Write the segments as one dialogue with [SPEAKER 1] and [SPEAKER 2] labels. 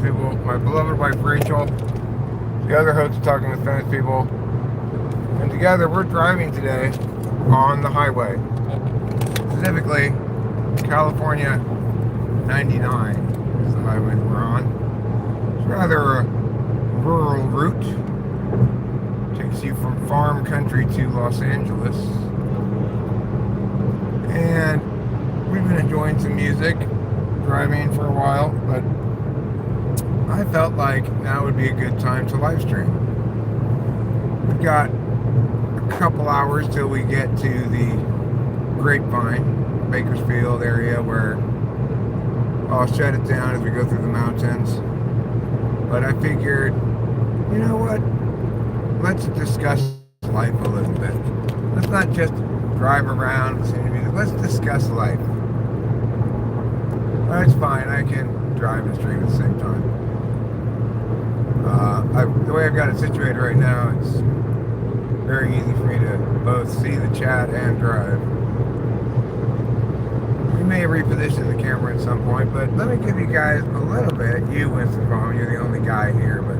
[SPEAKER 1] People, my beloved wife Rachel, the other host of Talking with Famous People, and together we're driving today on the highway, specifically California 99 is the highway that we're on. It's rather a rural route. Takes you from farm country to Los Angeles. And we've been enjoying some music, driving for a while, but I felt like now would be a good time to live stream. We've got a couple hours till we get to the Grapevine, Bakersfield area, where I'll shut it down as we go through the mountains. But I figured, you know what? Let's discuss life a little bit. Let's not just drive around listening to music. Let's discuss life. That's fine. I can drive and stream at the same time. The way I've got it situated right now, it's very easy for me to both see the chat and drive. We may reposition the camera at some point, but let me give you guys a little bit. You, Winston Baum, you're the only guy here, but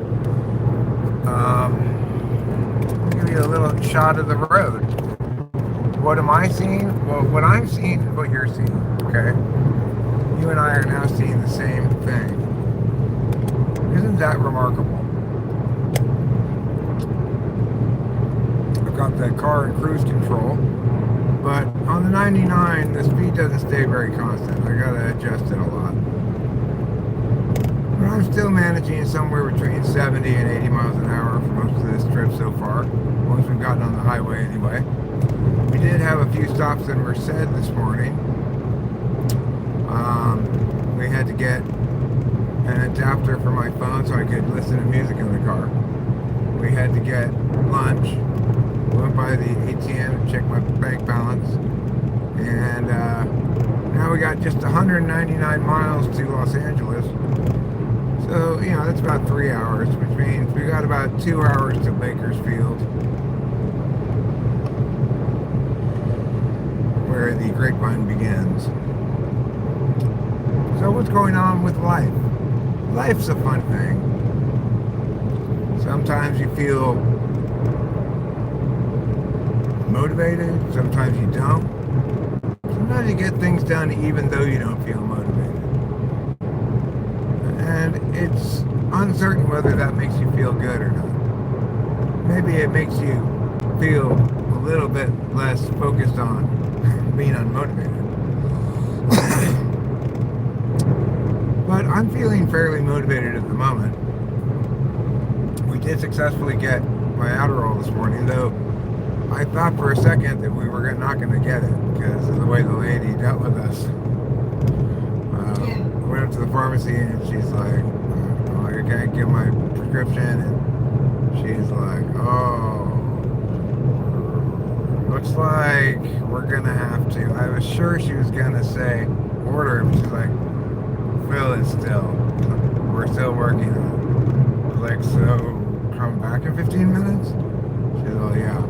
[SPEAKER 1] give you a little shot of the road. What am I seeing? Well, what I'm seeing is what you're seeing, okay? You and I are now seeing the same thing. Isn't that remarkable? I've got that car in cruise control, but on the 99, the speed doesn't stay very constant. I gotta adjust it a lot. But I'm still managing somewhere between 70 and 80 miles an hour for most of this trip so far, once we've gotten on the highway anyway. We did have a few stops in Merced this morning. We had to get an adapter for my phone so I could listen to music in the car. We had to get lunch. Went by the ATM to check my bank balance. And now we got just 199 miles to Los Angeles. So, you know, that's about 3 hours, which means we got about 2 hours to Bakersfield, where the Grapevine begins. So what's going on with life? Life's a fun thing. Sometimes you feel motivated, sometimes you don't. Sometimes you get things done even though you don't feel motivated. And it's uncertain whether that makes you feel good or not. Maybe it makes you feel a little bit less focused on being unmotivated. But I'm feeling fairly motivated at the moment. We did successfully get my Adderall this morning, though I thought for a second that we were not going to get it because of the way the lady dealt with us. I went up to the pharmacy and she's like, oh, I can't get my prescription. And she's like, oh, looks like we're going to have to. I was sure she was going to say order, but she's like, fill it still. We're still working on it. I was like, so come back in 15 minutes? She's like, yeah.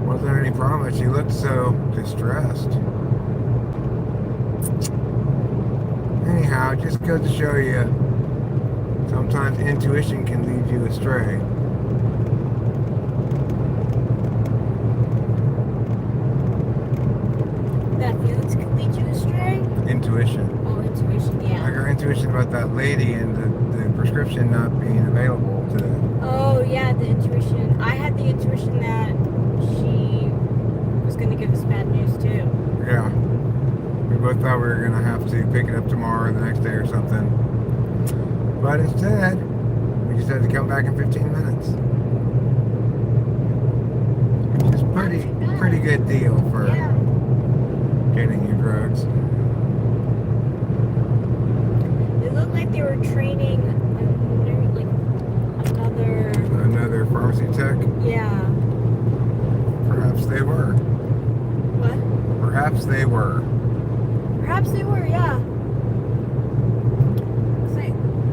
[SPEAKER 1] Wasn't any problem. She looked so distressed. Anyhow, just goes to show you, sometimes intuition can lead you astray.
[SPEAKER 2] That feelings can lead you astray?
[SPEAKER 1] Intuition.
[SPEAKER 2] Oh, intuition, yeah.
[SPEAKER 1] Like our intuition about that lady and the prescription not being available today.
[SPEAKER 2] Oh, yeah, the intuition. I had the intuition that she was going to give us bad news, too.
[SPEAKER 1] Yeah. We both thought we were going to have to pick it up tomorrow or the next day or something. But instead, we just had to come back in 15 minutes. Which is pretty good deal for getting your drugs.
[SPEAKER 2] It looked like they were training
[SPEAKER 1] another pharmacy tech?
[SPEAKER 2] Yeah.
[SPEAKER 1] Perhaps they were.
[SPEAKER 2] What?
[SPEAKER 1] Perhaps they were.
[SPEAKER 2] Perhaps they were, yeah.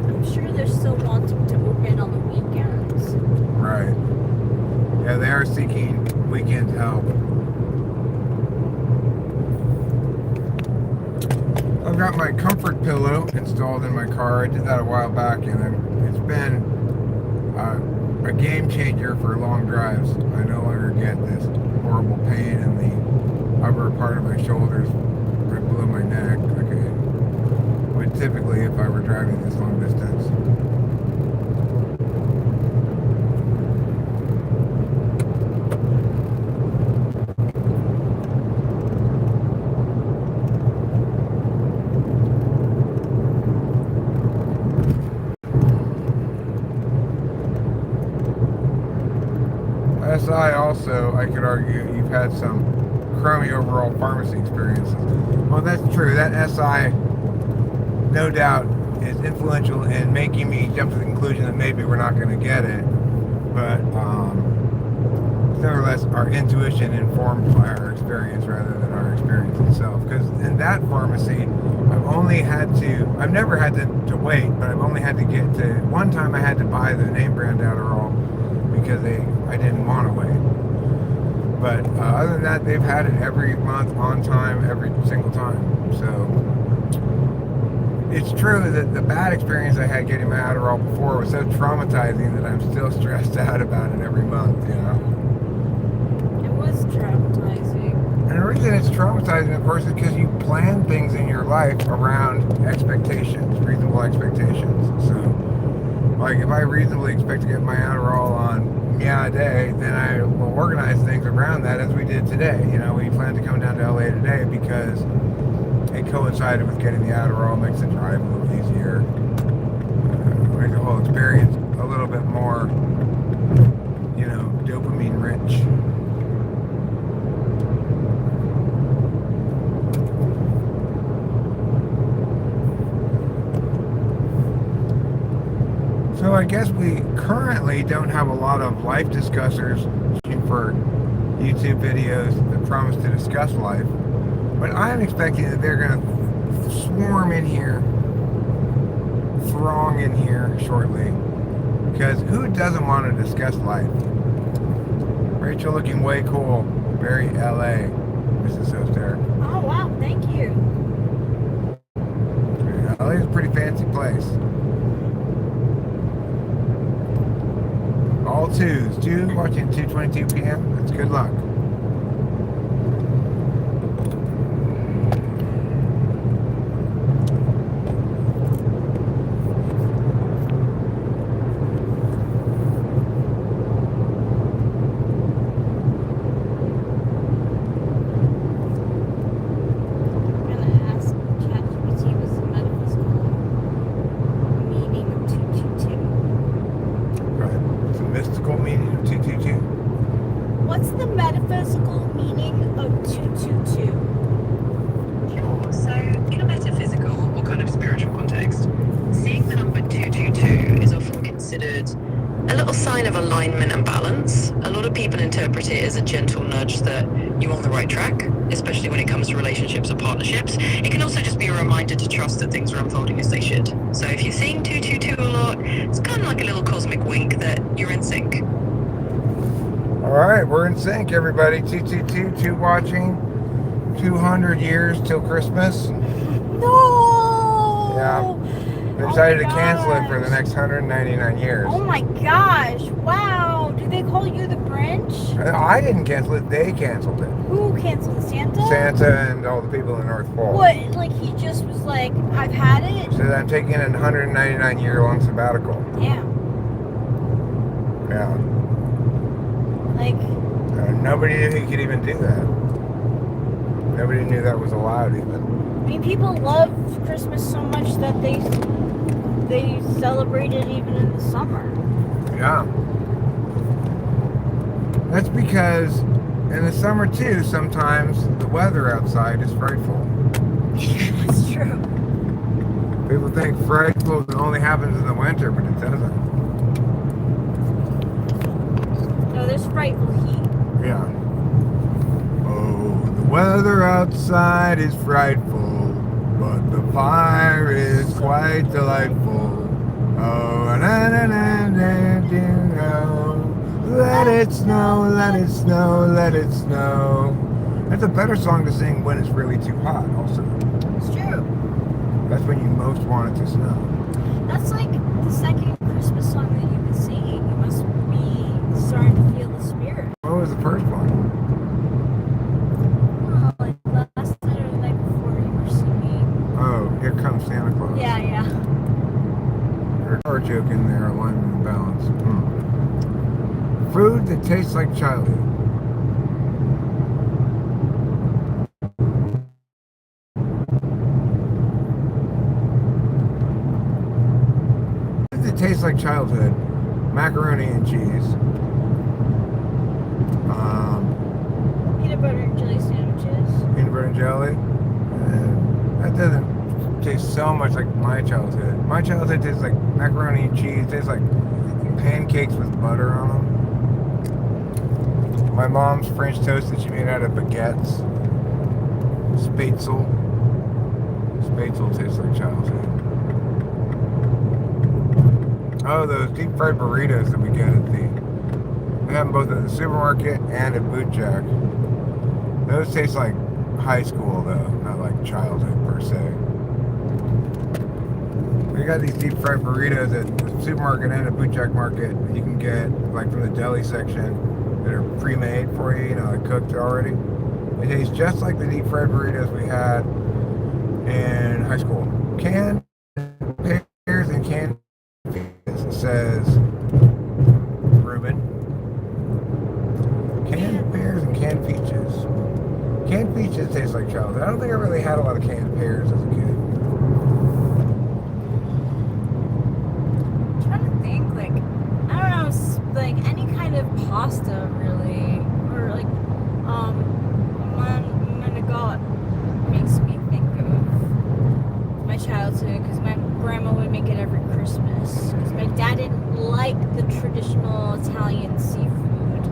[SPEAKER 2] I'm sure they're still wanting to open on the weekends.
[SPEAKER 1] Right. Yeah, they are seeking weekend help. I've got my comfort pillow installed in my car. I did that a while back, and it's been a game changer for long drives. I no longer get this horrible pain in the upper part of my shoulders, right below my neck. Okay, would typically if I were driving this long distance. SI also, I could argue, you've had some crummy overall pharmacy experiences. Well, that's true. That SI, no doubt, is influential in making me jump to the conclusion that maybe we're not going to get it. But nevertheless, our intuition informed by our experience rather than our experience itself. Because in that pharmacy, I've never had to wait, but I've only had to get to, one time I had to buy the name brand Adderall because I didn't want to wait. But other than that, they've had it every month, on time, every single time. So it's true that the bad experience I had getting my Adderall before was so traumatizing that I'm still stressed out about it every month, you know?
[SPEAKER 2] It was traumatizing.
[SPEAKER 1] And the reason it's traumatizing, of course, is because you plan things in your life around expectations, reasonable expectations. So, like, if I reasonably expect to get my Adderall on a day, then I will organize things around that as we did today. You know, we planned to come down to LA today because it coincided with getting the Adderall, makes the drive a little easier, makes the whole experience a little bit more, you know, dopamine rich. So I guess we currently don't have a lot of life discussers for YouTube videos that promise to discuss life, but I'm expecting that they're going to swarm in here, throng in here shortly, because who doesn't want to discuss life? Rachel looking way cool, very LA, Mrs. Soster.
[SPEAKER 2] Oh wow, thank you.
[SPEAKER 1] LA is a pretty fancy place. All twos. Two watching 2:22 p.m. That's good luck.
[SPEAKER 2] What's the metaphysical meaning of 222?
[SPEAKER 3] Sure. So, in a metaphysical or kind of spiritual context, seeing the number 222 is often considered a little sign of alignment and balance. A lot of people interpret it as a gentle nudge that you're on the right track, especially when it comes to relationships or partnerships. It can also just be a reminder to trust that things are unfolding as they should. So if you're seeing 222 a lot, it's kind of like a little cosmic wink that you're in sync.
[SPEAKER 1] All right, we're in sync, everybody. 222, watching. 200 years till Christmas.
[SPEAKER 2] No!
[SPEAKER 1] Yeah. They decided to cancel it for the next 199 years.
[SPEAKER 2] Oh my gosh, wow. Do they call you the Grinch?
[SPEAKER 1] I didn't cancel it, they canceled it.
[SPEAKER 2] Who canceled it? Santa?
[SPEAKER 1] Santa and all the people in the North Pole.
[SPEAKER 2] What, like he just was like, I've had it?
[SPEAKER 1] Said I'm taking a 199 year long sabbatical.
[SPEAKER 2] Yeah.
[SPEAKER 1] Yeah.
[SPEAKER 2] Like,
[SPEAKER 1] nobody knew he could even do that. Nobody knew that was allowed even.
[SPEAKER 2] I mean, people love Christmas so much that they celebrate it even in the summer.
[SPEAKER 1] Yeah. That's because in the summer too, sometimes the weather outside is frightful.
[SPEAKER 2] That's true.
[SPEAKER 1] People think frightful only happens in the winter, but it doesn't.
[SPEAKER 2] No, there's frightful heat.
[SPEAKER 1] Yeah. Oh, the weather outside is frightful, but the fire is quite delightful. Oh, na na na na na. Let it snow, let it snow, let it snow. That's a better song to sing when it's really too hot, also.
[SPEAKER 2] It's true.
[SPEAKER 1] That's when you most want it to snow.
[SPEAKER 2] That's like the second Christmas song that you've been singing. You must be starting to feel the spirit.
[SPEAKER 1] What was the first one?
[SPEAKER 2] Oh, like last night or the night before you were singing.
[SPEAKER 1] Oh, Here Comes Santa Claus.
[SPEAKER 2] Yeah.
[SPEAKER 1] There's a joke in there, alignment and balance. Food that tastes like childhood. Food that tastes like childhood. Macaroni and cheese.
[SPEAKER 2] Peanut butter and jelly sandwiches.
[SPEAKER 1] Peanut butter and jelly. That doesn't taste so much like my childhood. My childhood tastes like macaroni and cheese. Tastes like pancakes with butter on them. My mom's French toast that she made out of baguettes. Spätzle. Spätzle tastes like childhood. Oh, those deep fried burritos that we get at we have them both at the supermarket and at Boot Jack. Those taste like high school though, not like childhood per se. We got these deep fried burritos at the supermarket and at Boot Jack Market that you can get like from the deli section that are pre-made for you, like cooked already. They taste just like the deep fried burritos we had in high school. Canned pears and canned peaches, says Ruben. Canned pears and canned peaches. Canned peaches taste like childhood. I don't think I really had a lot of canned pears as a kid.
[SPEAKER 2] I'm trying to think, like, I don't know, like any kind of pasta really, or like, manigot makes me think of my childhood because my grandma would make it every Christmas because my dad didn't like the traditional Italian seafood,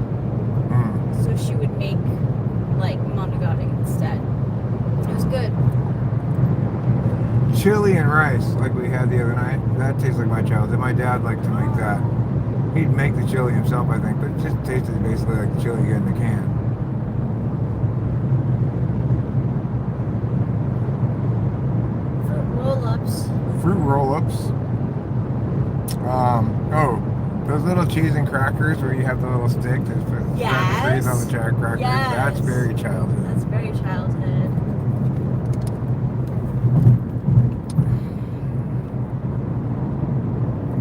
[SPEAKER 2] so she would make like manigot instead. It was good.
[SPEAKER 1] Chili and rice, like we had the other night, that tastes like my childhood. My dad liked to make that. He'd make the chili himself, I think, but it just tasted basically like the chili you get in the can.
[SPEAKER 2] Fruit roll-ups.
[SPEAKER 1] Fruit roll-ups. Those little cheese and crackers where you have the little stick that freeze on the crackers.
[SPEAKER 2] Yes.
[SPEAKER 1] That's very childhood.
[SPEAKER 2] That's very childhood.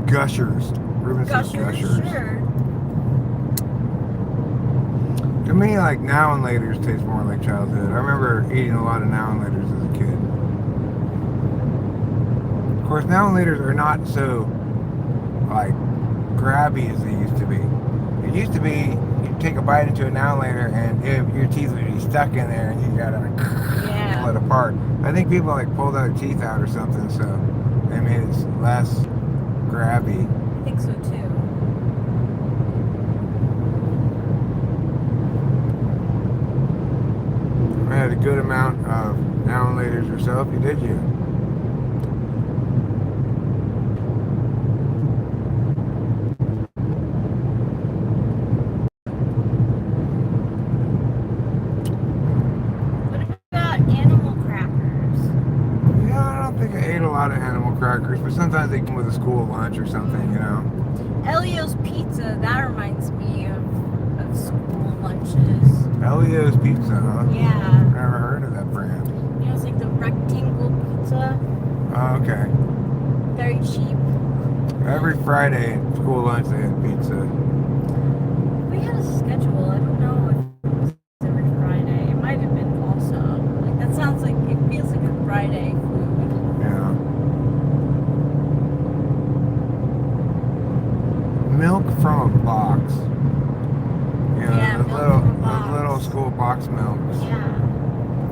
[SPEAKER 1] Gushers. Ruben says
[SPEAKER 2] Gushers, sure.
[SPEAKER 1] To me, like now and laters taste more like childhood. I remember eating a lot of now and laters as a kid. Of course, now and laters are not so like grabby as they used to be. It used to be you take a bite into a now and later and your teeth would be stuck in there and you gotta pull it apart. I think people like pulled their teeth out or something, so they made it less grabby.
[SPEAKER 2] I think so too.
[SPEAKER 1] I had a good amount of now and laters yourself. Did you?
[SPEAKER 2] What about animal crackers?
[SPEAKER 1] Yeah, I don't think I ate a lot of animal crackers, but sometimes they come with a school lunch or something,
[SPEAKER 2] Elio's Pizza, that reminds me of school lunches.
[SPEAKER 1] Elio's Pizza, huh?
[SPEAKER 2] Yeah.
[SPEAKER 1] Never heard of that brand.
[SPEAKER 2] It's like the rectangle pizza.
[SPEAKER 1] Oh, okay.
[SPEAKER 2] Very cheap.
[SPEAKER 1] Every Friday at school lunch they had pizza.
[SPEAKER 2] We had a schedule. I don't know if it was every Friday. It might have been also. Like that sounds like it feels like a Friday food.
[SPEAKER 1] Yeah. Milk from a box.
[SPEAKER 2] Yeah,
[SPEAKER 1] those
[SPEAKER 2] milk from a box.
[SPEAKER 1] those little school box milks.
[SPEAKER 2] Yeah.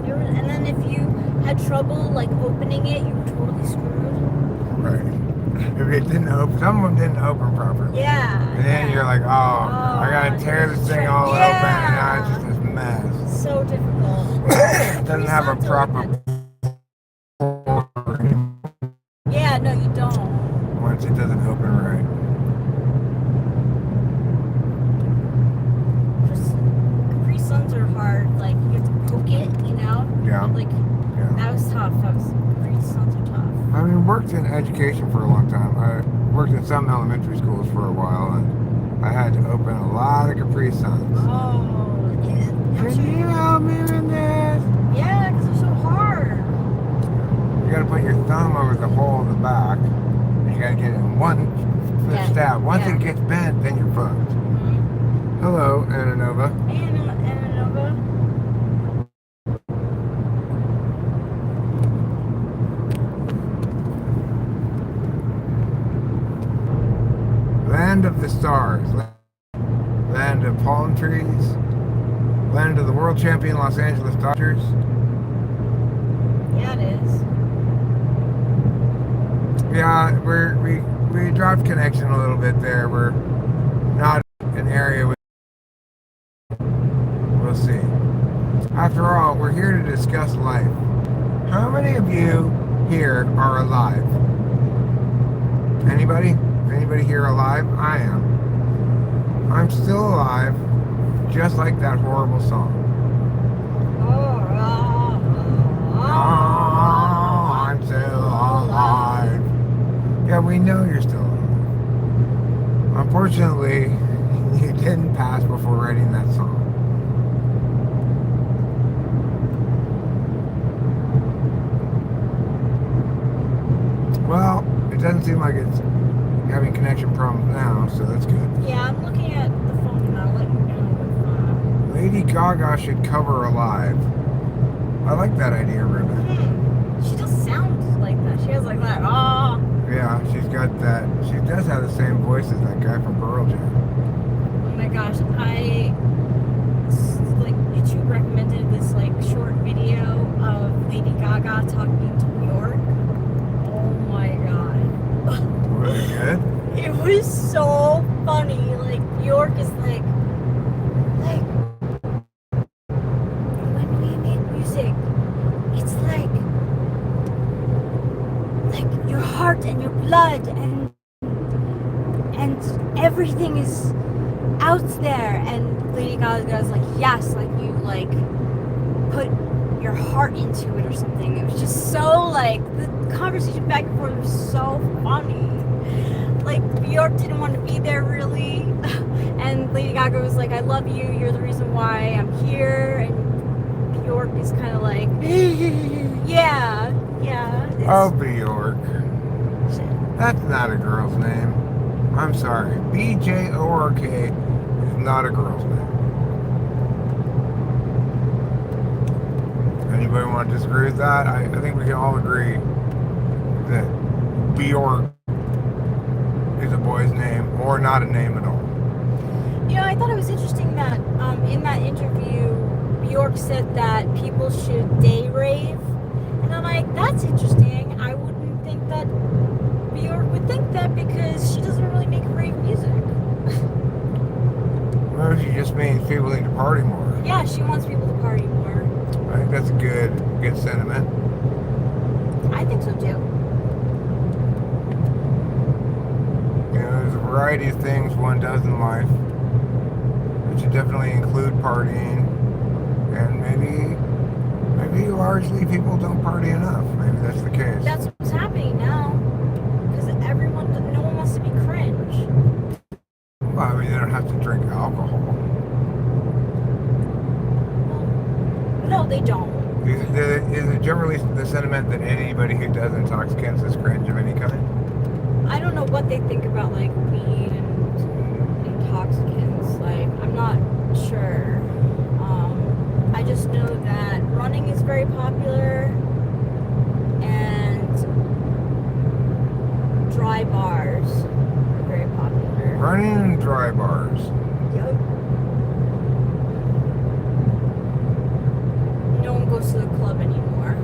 [SPEAKER 2] And then if you had trouble like opening it, you were totally screwed.
[SPEAKER 1] Right. If it didn't open, some of them didn't open properly.
[SPEAKER 2] Yeah.
[SPEAKER 1] And then you're like, I gotta tear this thing all open, and now it's just this mess.
[SPEAKER 2] So difficult.
[SPEAKER 1] It doesn't have a proper.
[SPEAKER 2] Yeah, no, you don't.
[SPEAKER 1] Once it doesn't open right.
[SPEAKER 2] Capri Suns are hard. Like you have to poke it,
[SPEAKER 1] Yeah.
[SPEAKER 2] Like
[SPEAKER 1] Yeah.
[SPEAKER 2] that was tough. Capri Suns are tough.
[SPEAKER 1] I mean, worked in education for a long time. I worked in some elementary schools for a while, and I had to open a lot of Capri Suns.
[SPEAKER 2] Oh,
[SPEAKER 1] Can you help me with this?
[SPEAKER 2] yeah, because they're so hard.
[SPEAKER 1] You gotta put your thumb over the hole in the back, and you gotta get it in one
[SPEAKER 2] Yeah,
[SPEAKER 1] stab. Once
[SPEAKER 2] yeah.
[SPEAKER 1] it gets bent, then you're fucked.
[SPEAKER 2] Mm-hmm.
[SPEAKER 1] Hello, Ananova.
[SPEAKER 2] Anova.
[SPEAKER 1] Land of the stars, land of palm trees, land of the world champion Los Angeles Dodgers.
[SPEAKER 2] Yeah, it is.
[SPEAKER 1] Yeah, we dropped connection a little bit there. We're not an area with. We'll see. After all, we're here to discuss life. How many of you here are alive? Anybody? Anybody here alive? I am. I'm still alive, just like that horrible song. Oh, I'm still alive. Yeah, we know you're still alive. Unfortunately, you didn't pass before writing that song. Well, it doesn't seem like it's having connection problems now, so that's good.
[SPEAKER 2] Yeah, I'm looking at the phone and I'll let you know if,
[SPEAKER 1] Lady Gaga should cover Alive. I like that idea, Ruben.
[SPEAKER 2] she just sounds like that. She has like that,
[SPEAKER 1] Yeah, she's got that. She does have the same voice as that guy from Pearl Jam.
[SPEAKER 2] Oh my gosh, like, YouTube recommended this, like, short video of Lady Gaga talking to Bjork. Oh my god.
[SPEAKER 1] Really good?
[SPEAKER 2] It was so funny. Like, Bjork is like, when we make music, it's like your heart and your blood and everything is out there. And Lady Gaga's like, yes, like you like put your heart into it or something. It was just so like the conversation back and forth was so funny. Like Bjork didn't want to be there really, and Lady Gaga was like, I love you, you're the reason why I'm here. And Bjork is kind of like, yeah.
[SPEAKER 1] Oh, Bjork. That's not a girl's name. I'm sorry. BJORK is not a girl's name. Anybody want to disagree with that? I think we can all agree that Bjork is a boy's name or not a name at all.
[SPEAKER 2] You know, I thought it was interesting that in that interview, Bjork said that people should day rave. And I'm like, that's interesting. I wouldn't think that Bjork would think that because she doesn't really make rave music.
[SPEAKER 1] Well, she just means people need to party more.
[SPEAKER 2] Yeah, she wants people to party more.
[SPEAKER 1] I think that's a good sentiment.
[SPEAKER 2] I think so too.
[SPEAKER 1] You know, there's a variety of things one does in life. It should definitely include partying. And maybe largely people don't party enough. Maybe that's the case.
[SPEAKER 2] That's what's happening now. Because no one wants to be cringe.
[SPEAKER 1] Well, I mean, they don't have to drink alcohol.
[SPEAKER 2] No, they don't.
[SPEAKER 1] Is it generally the sentiment that anybody who does intoxicants is cringe of any kind?
[SPEAKER 2] I don't know what they think about like weed and intoxicants. Like, I'm not sure. I just know that running is very popular and dry bars are very popular.
[SPEAKER 1] Running and dry bars.
[SPEAKER 2] Yep. No one goes to the club anymore.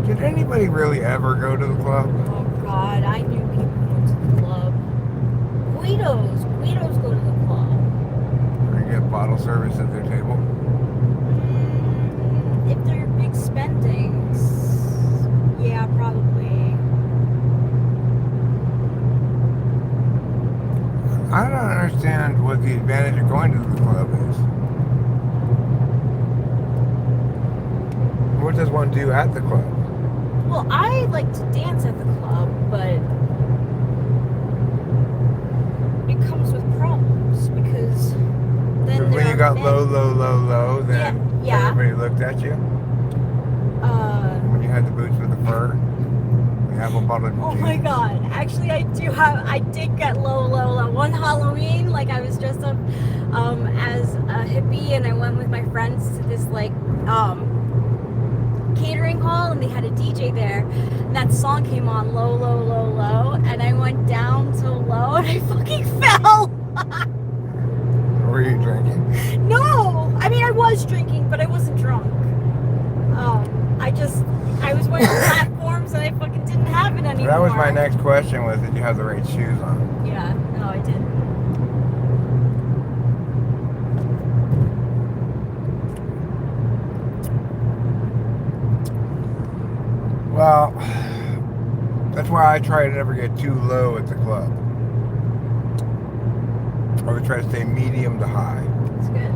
[SPEAKER 1] Did anybody really ever go to the club?
[SPEAKER 2] Oh God, I knew people go to the club. Guidos go to the club.
[SPEAKER 1] Or get bottle service at their table?
[SPEAKER 2] If they're big spendings, yeah, probably.
[SPEAKER 1] I don't understand what the advantage of going to the club is. What does one do at the club?
[SPEAKER 2] Well, I like to dance at the club, but it comes with problems because then
[SPEAKER 1] When you got low, then
[SPEAKER 2] Yeah.
[SPEAKER 1] everybody looked at you. When you had the boots with the fur, the apple bottom
[SPEAKER 2] Oh
[SPEAKER 1] jeans.
[SPEAKER 2] my god. Actually, I did get low. One Halloween, like I was dressed up as a hippie and I went with my friends to this like catering hall and they had a DJ there and that song came on low and I went down so low and I fucking fell.
[SPEAKER 1] Were you drinking?
[SPEAKER 2] No! I mean, I was drinking, but I wasn't drunk. I was wearing platforms and I fucking didn't have it anymore.
[SPEAKER 1] That was my next question was, did you have the right shoes on?
[SPEAKER 2] Yeah, no, I didn't.
[SPEAKER 1] Well, that's why I try to never get too low at the club. I would try to stay medium to high.
[SPEAKER 2] It's good.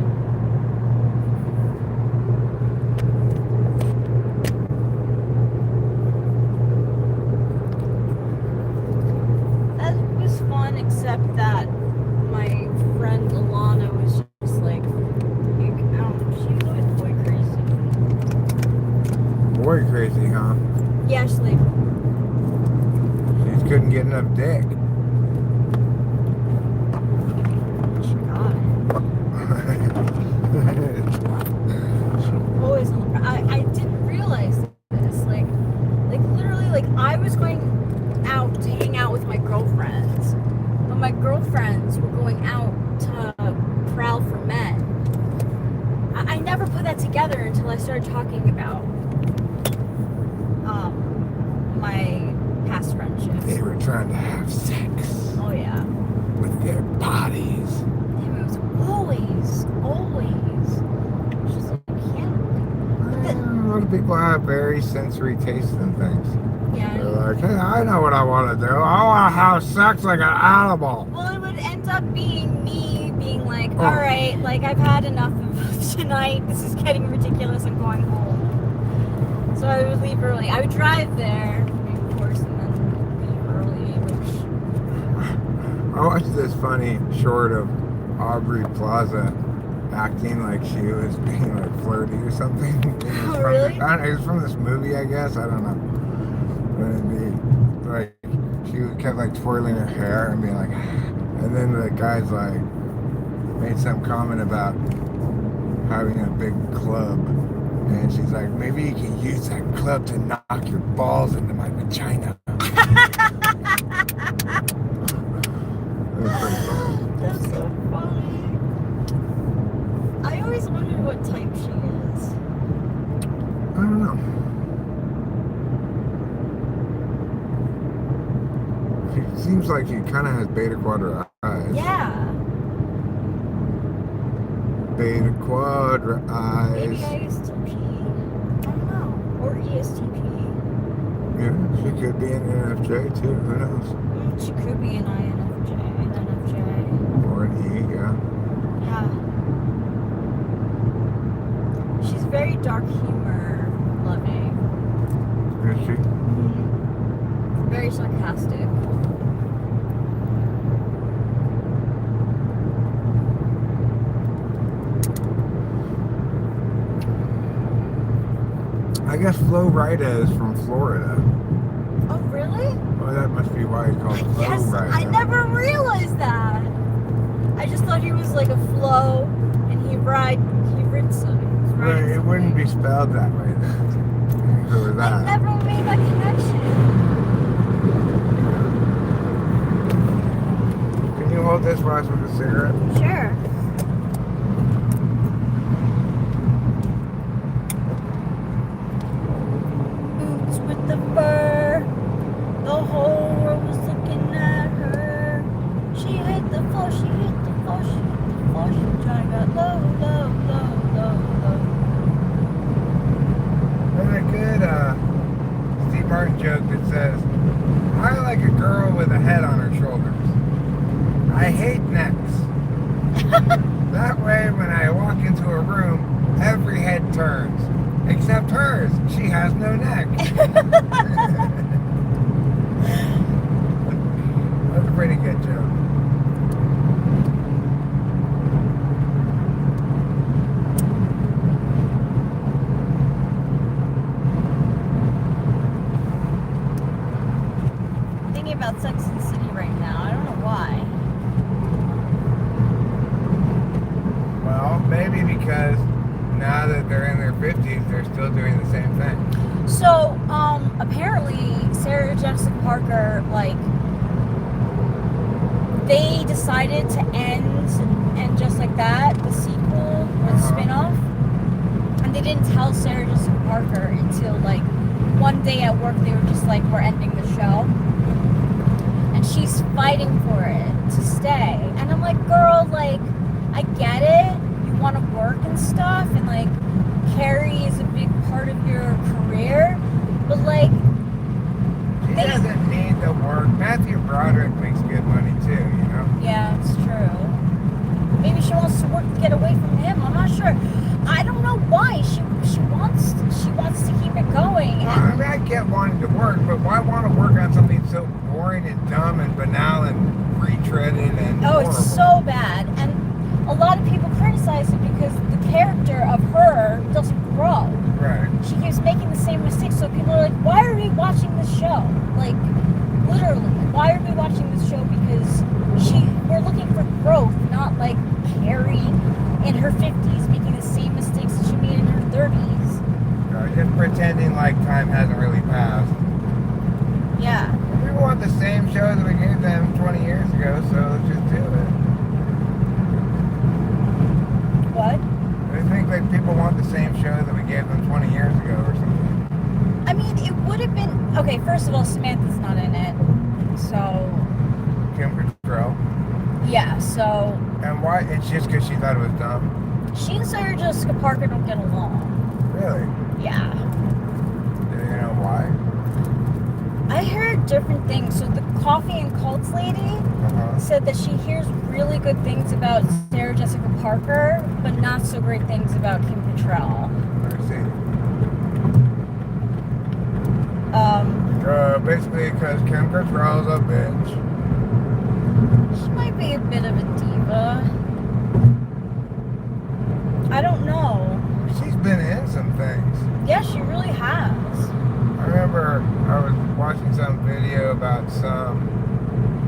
[SPEAKER 2] That was fun, except that my friend Alana was just like, I don't know, she was always boy crazy.
[SPEAKER 1] Boy crazy, huh?
[SPEAKER 2] Yeah, she's like,
[SPEAKER 1] She just couldn't get enough dick.
[SPEAKER 2] she got it. Always on the I didn't realize this. Like literally, like I was going out to hang out with my girlfriends, but my girlfriends were going out to prowl for men. I never put that together until I started talking about my past friendships.
[SPEAKER 1] They were trying to have sex
[SPEAKER 2] Oh yeah.
[SPEAKER 1] with their bodies.
[SPEAKER 2] Damn, it was always. She's like, yeah.
[SPEAKER 1] A lot of people have very sensory tastes in things.
[SPEAKER 2] Yeah.
[SPEAKER 1] They're like, hey, I know what I want to do. I want to have sex like an animal.
[SPEAKER 2] Well, it would end up being me being like,
[SPEAKER 1] Oh.
[SPEAKER 2] all right, like I've had enough of tonight. This is getting ridiculous. I'm going home. So I would leave early. I would drive there, of course, and then leave early, which
[SPEAKER 1] I watched this funny short of Aubrey Plaza acting like she was being like flirty or something. It was
[SPEAKER 2] Oh,
[SPEAKER 1] from
[SPEAKER 2] really?
[SPEAKER 1] It was from this movie, I guess. I don't know. But like she kept like twirling her hair and being like, and then the guy's like made some comment about having a big club, and she's like, maybe you can use that club to knock your balls into my vagina. That's pretty funny.
[SPEAKER 2] that's so funny. I always wondered what type she is.
[SPEAKER 1] I don't know. She seems like she kind of has beta quadra eyes.
[SPEAKER 2] Yeah.
[SPEAKER 1] Beta quadra eyes.
[SPEAKER 2] Maybe ISTP. I don't know. Or ESTP.
[SPEAKER 1] Yeah, she could be an NFJ too. Who knows?
[SPEAKER 2] She could be an INFJ, an NFJ.
[SPEAKER 1] Or an E, yeah.
[SPEAKER 2] Yeah. She's very dark humor loving.
[SPEAKER 1] Is she?
[SPEAKER 2] Very sarcastic.
[SPEAKER 1] I guess Flo Rida is from Florida.
[SPEAKER 2] Oh, really?
[SPEAKER 1] Well, that must be why he's called Flo
[SPEAKER 2] Yes,
[SPEAKER 1] Rida.
[SPEAKER 2] I never realized that. I just thought he was like a flow, and he rids some.
[SPEAKER 1] But it wouldn't be spelled that way then. If it was
[SPEAKER 2] I
[SPEAKER 1] that.
[SPEAKER 2] never made that connection.
[SPEAKER 1] Can you hold this while I smoke a cigarette?
[SPEAKER 2] Sure. Boots with the fur. The whole world was looking at her. She hit the floor, she hit the floor, she hit the floor. She tried got low.
[SPEAKER 1] There's a good Steve Martin joke that says, I like a girl with a head on her shoulders. I hate necks. That way, when I walk into a room, every head turns. Except hers. She has no neck. That's a pretty good joke.
[SPEAKER 2] Thinking about Sex and the City right now. I don't know why.
[SPEAKER 1] Well, maybe because now that they're in their 50s, they're still doing the same thing.
[SPEAKER 2] So, apparently, Sarah Jessica Parker, like, they decided to end, and just like that, the sequel or the spin-off, and they didn't tell Sarah Jessica Parker until, like, one day at work, they were just like, we're ending the show. And she's fighting for it to stay. And I'm like, girl, like, I get it. You want to work and stuff, and, like, Carrie is a big part of your career, but, like,
[SPEAKER 1] She doesn't need the work. Matthew Broderick makes good money too, you know?
[SPEAKER 2] yeah, it's true. Maybe she wants to work to get away from him. I'm not sure. I don't know why. She wants to keep it going.
[SPEAKER 1] Well, I mean, I get wanting to work, but why want to work on something so boring and dumb and banal and retreaded and
[SPEAKER 2] Oh,
[SPEAKER 1] horrible?
[SPEAKER 2] it's so bad. And a lot of people criticize it because the character of her doesn't grow.
[SPEAKER 1] Right.
[SPEAKER 2] She keeps making the same mistakes, so people are like, why are we watching this show? Like, literally, why are we watching this show? Because we're looking for growth, not like Carrie in her 50s making the same mistakes that she made in her 30s.
[SPEAKER 1] Just pretending like time hasn't really passed.
[SPEAKER 2] Yeah.
[SPEAKER 1] We want the same show that we gave them 20 years ago, so let's just do it.
[SPEAKER 2] What?
[SPEAKER 1] I think like people want the same show that we gave them 20 years ago or something.
[SPEAKER 2] I mean, it would have been... Okay, first of all, Samantha's not in it. So...
[SPEAKER 1] Kim Cattrall.
[SPEAKER 2] Yeah, so...
[SPEAKER 1] And why? It's just because she thought it was dumb.
[SPEAKER 2] She and Sarah Jessica Parker don't get along.
[SPEAKER 1] Really?
[SPEAKER 2] Yeah.
[SPEAKER 1] Do you know why?
[SPEAKER 2] I heard different things. So the Coffee and Cults lady said that she hears really good things about Sarah Jessica Parker, but not so great things about Kim Cattrall.
[SPEAKER 1] Let's see. Basically because Kim Cattrall's a bitch.
[SPEAKER 2] She might be a bit of a diva. I don't know.
[SPEAKER 1] She's been in some things.
[SPEAKER 2] Yeah, she really has.
[SPEAKER 1] I remember I was watching some video about some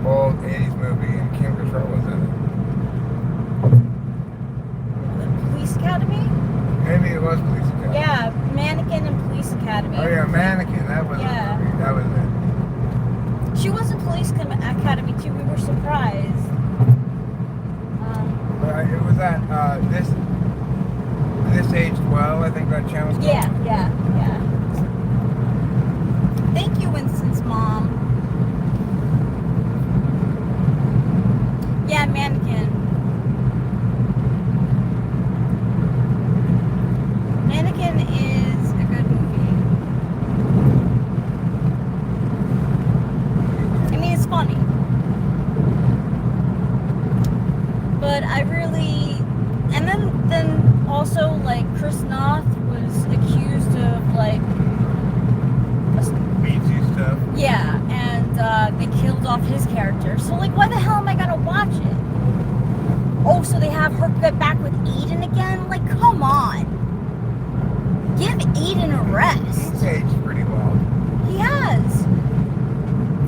[SPEAKER 1] old 80s movie and Kim Cattrall was in
[SPEAKER 2] The Police Academy?
[SPEAKER 1] it. Maybe it was Police Academy.
[SPEAKER 2] Yeah, Mannequin and Police Academy.
[SPEAKER 1] Oh yeah, Mannequin. That was
[SPEAKER 2] Yeah.
[SPEAKER 1] the movie. That was it.
[SPEAKER 2] She was in Police Academy too. We were surprised.
[SPEAKER 1] But it was at this age 12. I think that channel's called.
[SPEAKER 2] Yeah. Thank you, Winston's mom. Yeah, Mannequin. Mannequin is a good movie. I mean, it's funny. But I really... And then also, like, Chris Noth was accused of, like...
[SPEAKER 1] BT stuff.
[SPEAKER 2] Yeah, and they killed off his character. So, like, why the hell am I gonna watch it? Oh, so they have her get back with Eden again? Like, come on. Give Eden a rest.
[SPEAKER 1] He's aged pretty well.
[SPEAKER 2] He has.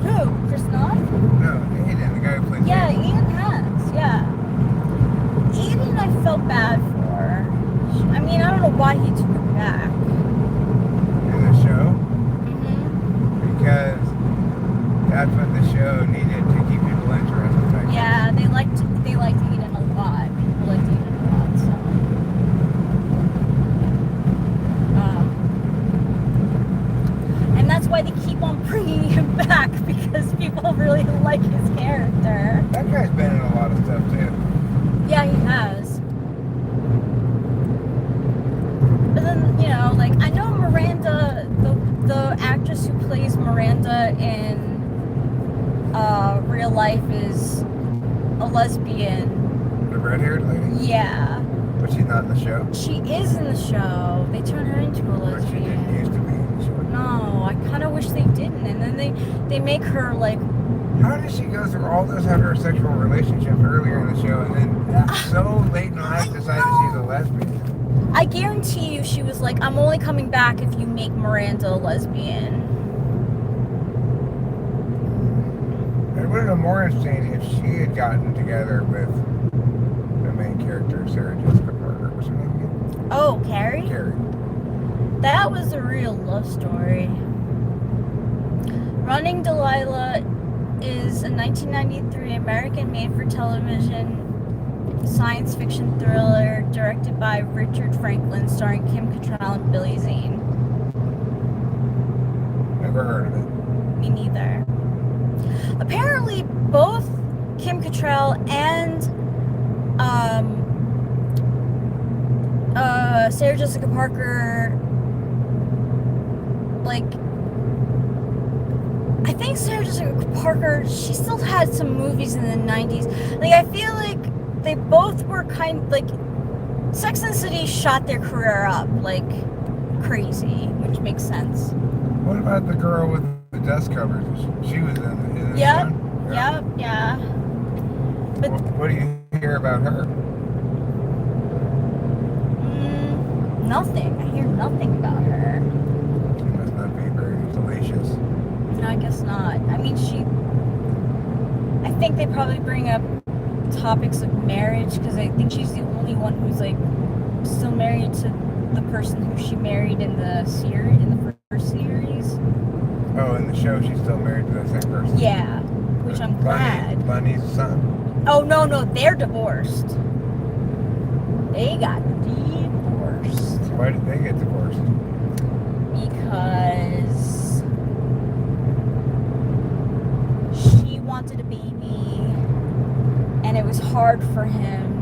[SPEAKER 2] Who? Chris Noth?
[SPEAKER 1] No, Aiden, the guy who plays
[SPEAKER 2] Yeah,
[SPEAKER 1] Aiden.
[SPEAKER 2] Eden has. Yeah. Eden, I felt bad for. I mean, I don't know why he took her back.
[SPEAKER 1] In the show.
[SPEAKER 2] Mm-hmm.
[SPEAKER 1] Because that's what the show needed to keep people interested. I guess.
[SPEAKER 2] Yeah, they liked Eden a lot. People liked Eden a lot, so. And that's why they keep on bringing him back, because people really like his character.
[SPEAKER 1] That guy's been in a lot of stuff too.
[SPEAKER 2] Yeah, he has. But then, you know, like, I know Miranda, the actress who plays Miranda in real life is a lesbian.
[SPEAKER 1] The red-haired lady.
[SPEAKER 2] Yeah.
[SPEAKER 1] But she's not in the show?
[SPEAKER 2] She is in the show. They turn her into a
[SPEAKER 1] But she didn't
[SPEAKER 2] lesbian.
[SPEAKER 1] used to be in the show.
[SPEAKER 2] No, I kind of wish they didn't. And then they make her like.
[SPEAKER 1] How did she go through all those heterosexual relationships earlier in the show and then so late in life decide that she's a lesbian?
[SPEAKER 2] I guarantee you, she was like, "I'm only coming back if you make Miranda a lesbian."
[SPEAKER 1] It would have been more interesting if she had gotten together with the main character, Sarah Jessica Parker. What's her name again?
[SPEAKER 2] Oh, Carrie?
[SPEAKER 1] Carrie.
[SPEAKER 2] That was a real love story. Running Delilah is a 1993 American made-for-television science fiction thriller directed by Richard Franklin, starring Kim Cattrall and Billy Zane.
[SPEAKER 1] Never heard of it.
[SPEAKER 2] Me neither. Apparently, both Kim Cattrall and Sarah Jessica Parker, like, I think Sarah Jessica Parker, she still had some movies in the 90s. Like, I feel like they both were like, Sex and the City shot their career up like crazy, which makes sense.
[SPEAKER 1] What about the girl with the dust covers? She was in this
[SPEAKER 2] Yep,
[SPEAKER 1] one?
[SPEAKER 2] yeah. But
[SPEAKER 1] What do you hear about her?
[SPEAKER 2] nothing. I hear nothing about her.
[SPEAKER 1] She must not be very salacious.
[SPEAKER 2] No, I guess not. I mean, I think they probably bring up topics of marriage because I think she's the only one who's like still married to the person who she married in the first series.
[SPEAKER 1] Oh, in the show, she's still married to that same person.
[SPEAKER 2] Yeah, which I'm glad.
[SPEAKER 1] Bunny's son.
[SPEAKER 2] Oh no, they're divorced. They got divorced
[SPEAKER 1] Why did they get divorced?
[SPEAKER 2] because she wanted a baby and it was hard for him,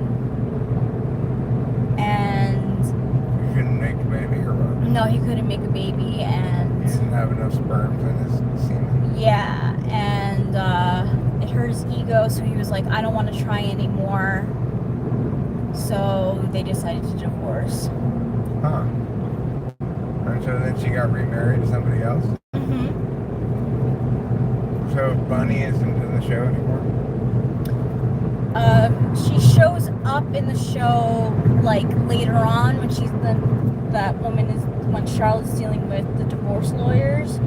[SPEAKER 2] and
[SPEAKER 1] He couldn't make a baby or what?
[SPEAKER 2] no, he couldn't make a baby, and
[SPEAKER 1] He didn't have enough sperms in his semen.
[SPEAKER 2] yeah, and it hurt his ego, so he was like, I don't want to try anymore. So they decided to divorce.
[SPEAKER 1] Huh. And so then she got remarried to somebody else.
[SPEAKER 2] Mm-hmm.
[SPEAKER 1] So Bunny isn't in the show anymore?
[SPEAKER 2] She shows up in the show like later on when when Charlotte's dealing with the divorce lawyers.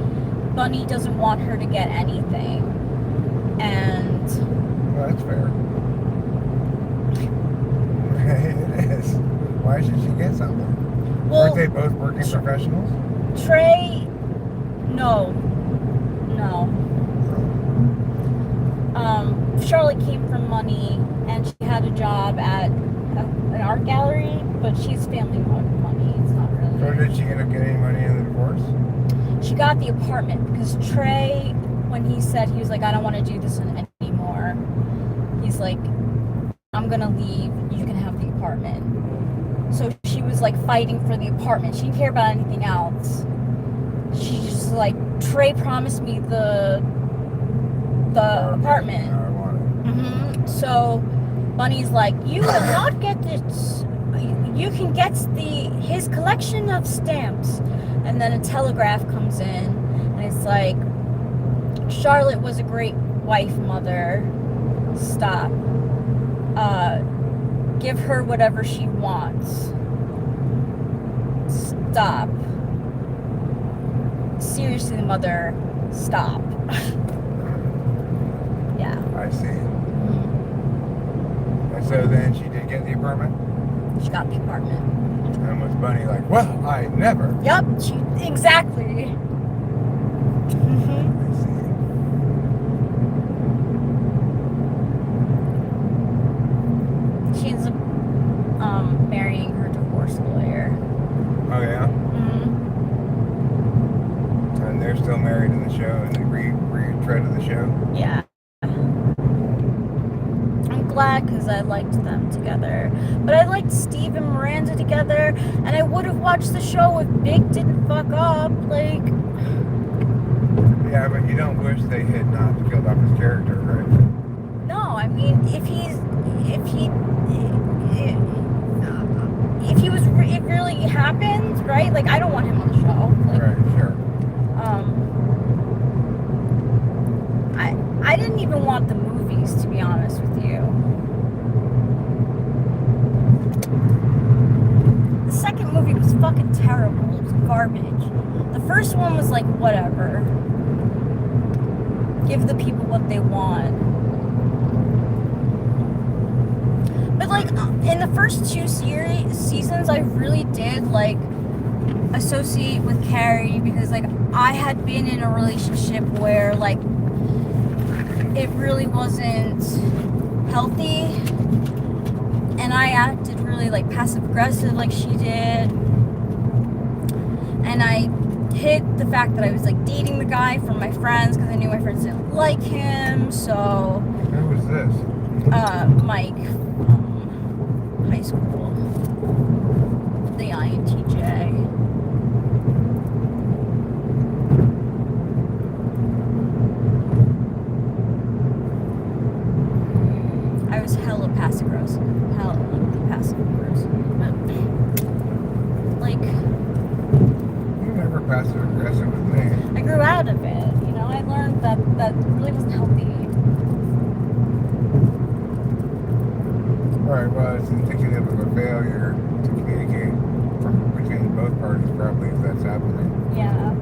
[SPEAKER 2] Bunny doesn't want her to get anything, and
[SPEAKER 1] Well, that's fair. It is. Why should she get something?
[SPEAKER 2] well,
[SPEAKER 1] Weren't they both working professionals?
[SPEAKER 2] Trey, no. Charlotte came from money, and she had a job at an art gallery, but she's family money. It's not really.
[SPEAKER 1] So did she end up getting any money in the divorce?
[SPEAKER 2] She got the apartment because Trey, when he said, he was like, I don't want to do this anymore. He's like, I'm gonna leave. You can have the apartment. So she was like fighting for the apartment. She didn't care about anything else. She just like, Trey promised me the apartment.
[SPEAKER 1] I want it.
[SPEAKER 2] So Bunny's like, you will not get this. You can get his collection of stamps. And then a telegraph comes in, and it's like, Charlotte was a great wife, mother. Stop. Give her whatever she wants. Stop. Seriously, mother, stop. Yeah.
[SPEAKER 1] I see. And so then she did get the apartment?
[SPEAKER 2] She got the apartment.
[SPEAKER 1] And was Bunny like, well, I never.
[SPEAKER 2] Yep, exactly.
[SPEAKER 1] I see.
[SPEAKER 2] She ends up marrying her divorce lawyer.
[SPEAKER 1] Oh, yeah?
[SPEAKER 2] Mm-hmm.
[SPEAKER 1] And they're still married in the show, and they retread of the show?
[SPEAKER 2] Yeah. I'm glad because I liked them together. But I liked Steve and Miranda together, and I would have watched the show if Big didn't fuck up. Like,
[SPEAKER 1] Yeah, but you don't wish they had not killed off his character, right?
[SPEAKER 2] no, I mean, if he happened, right? Like, I don't want him on the show. Like,
[SPEAKER 1] Right, sure.
[SPEAKER 2] I didn't even want the movies, to be honest with you. The second movie was fucking terrible. It was garbage. The first one was like, whatever. Give the people what they want. But like, in the first two seasons, I really did like associate with Carrie, because like I had been in a relationship where like it really wasn't healthy, and I acted really like passive aggressive like she did, and I hid the fact that I was like dating the guy from my friends because I knew my friends didn't like him. So
[SPEAKER 1] Who was this?
[SPEAKER 2] Mike, high school, the INTJ. I was hella passive aggressive. Hella passive aggressive. But, like,
[SPEAKER 1] You were never passive aggressive with me.
[SPEAKER 2] I grew out of it. You know, I learned that really wasn't healthy.
[SPEAKER 1] Alright, well, it's indicative of a failure to communicate between both parties, probably, if that's happening.
[SPEAKER 2] Yeah.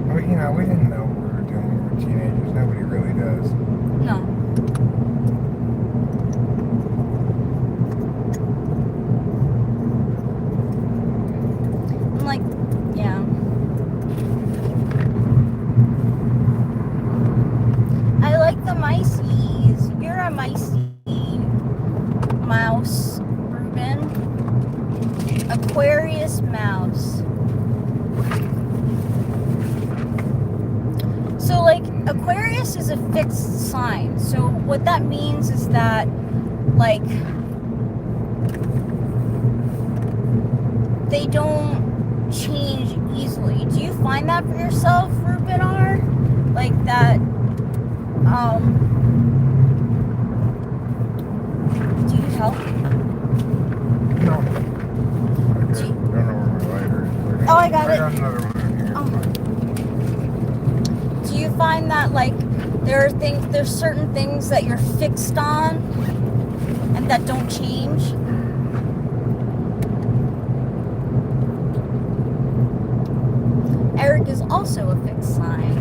[SPEAKER 1] I mean, you know, we didn't know what we were doing when we were teenagers. Nobody really does.
[SPEAKER 2] No. I'm like, yeah. I like the miceys. You're a micey mouse, Ruben. Aquarius mouse. So, like, Aquarius is a fixed sign. So, what that means is that, like, they don't change easily. Do you find that for yourself, Ruben R? Like that, do you help?
[SPEAKER 1] No. Okay.
[SPEAKER 2] Gee.
[SPEAKER 1] I don't know where my lighter is.
[SPEAKER 2] Oh, I got it.
[SPEAKER 1] I got another one in here.
[SPEAKER 2] Oh. Do you find that, like, there's certain things that you're fixed on and that don't change? Eric is also a fixed sign.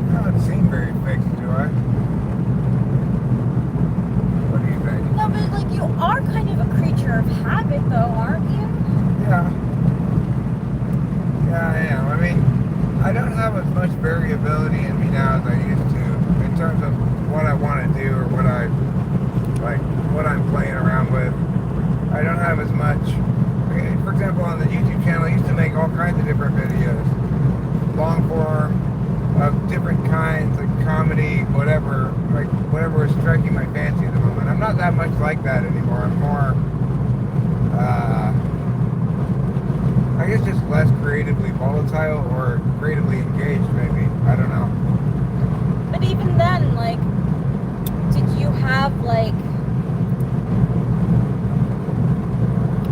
[SPEAKER 1] I don't seem very fixed, do I? What do you think?
[SPEAKER 2] No, but like you are kind of a creature of habit, though, aren't you?
[SPEAKER 1] Yeah. Yeah, I am. I mean, I don't have as much variability in me now as I used to in terms of what I want to do or what I'm playing around with. I don't have as much. For example, on the YouTube channel, I used to make all kinds of different videos, long form, of different kinds, like comedy, whatever, like whatever is striking my fancy at the moment. I'm not that much like that anymore. I'm more, I guess, just less creatively volatile or creatively engaged, maybe. I don't know.
[SPEAKER 2] But even then, like, did you have like,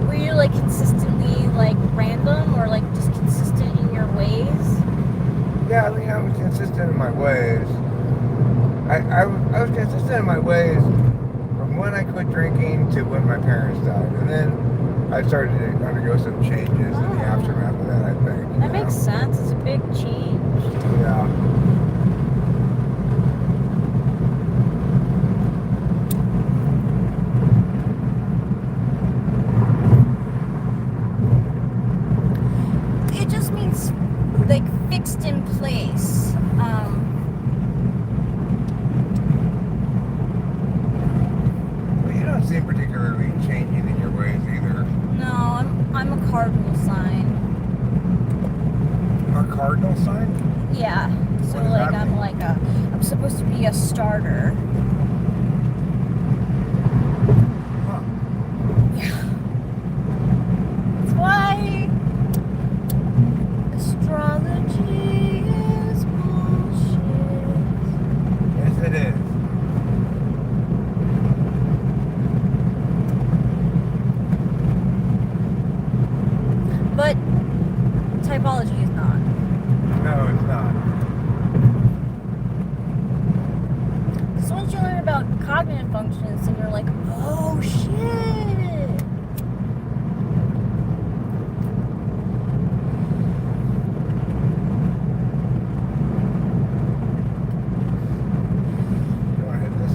[SPEAKER 2] were you like consistently like random or like just consistent in your ways?
[SPEAKER 1] Yeah, I mean, I was consistent in my ways. I was consistent in my ways from when I quit drinking to when my parents died. And then I started to undergo some changes in the aftermath of that, I think.
[SPEAKER 2] That makes sense. It's a big change.
[SPEAKER 1] Yeah.
[SPEAKER 2] It just means like fixed in place.
[SPEAKER 1] Well, you don't seem particularly changing in your ways either.
[SPEAKER 2] No, I'm a cardinal sign.
[SPEAKER 1] A cardinal sign?
[SPEAKER 2] Yeah. So
[SPEAKER 1] What does
[SPEAKER 2] like
[SPEAKER 1] that mean?
[SPEAKER 2] I'm supposed to be a starter.
[SPEAKER 1] Huh.
[SPEAKER 2] Yeah. That's why astrology is Typology is not.
[SPEAKER 1] No, it's not.
[SPEAKER 2] So once you learn about cognitive functions, then you're like, oh shit.
[SPEAKER 1] You want to hit this?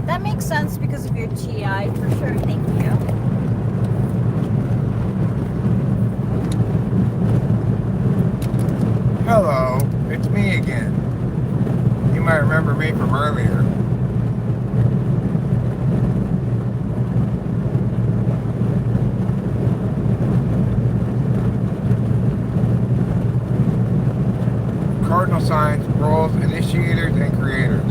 [SPEAKER 2] That makes sense because of your TI, for sure. Thank you.
[SPEAKER 1] Hello, it's me again. You might remember me from earlier. Cardinal signs, roles, initiators, and creators.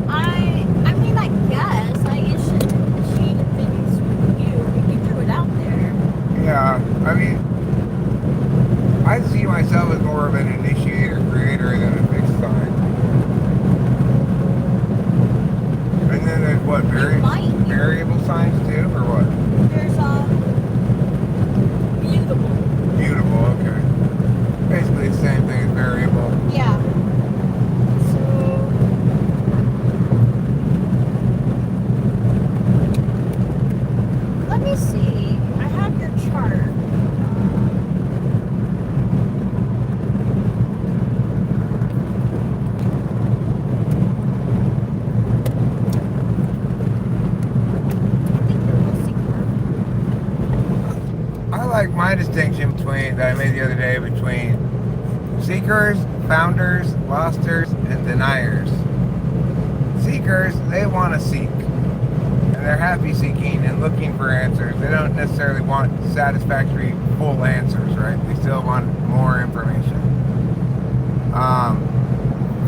[SPEAKER 2] I mean, I guess I initiated things with you. You threw it out there.
[SPEAKER 1] Yeah, I mean, I see myself as more of an initiator creator than a fixed sign. And then there's what, variable signs too, or what?
[SPEAKER 2] There's mutable.
[SPEAKER 1] Mutable, okay. Basically the same thing as variable.
[SPEAKER 2] Yeah. So let me see. I have your chart. I think you're mostly
[SPEAKER 1] I like my distinction between that I made the other day between seekers, founders, losters, and deniers. Seekers, they want to seek. And they're happy seeking and looking for answers. They don't necessarily want satisfactory full answers, right? They still want more information.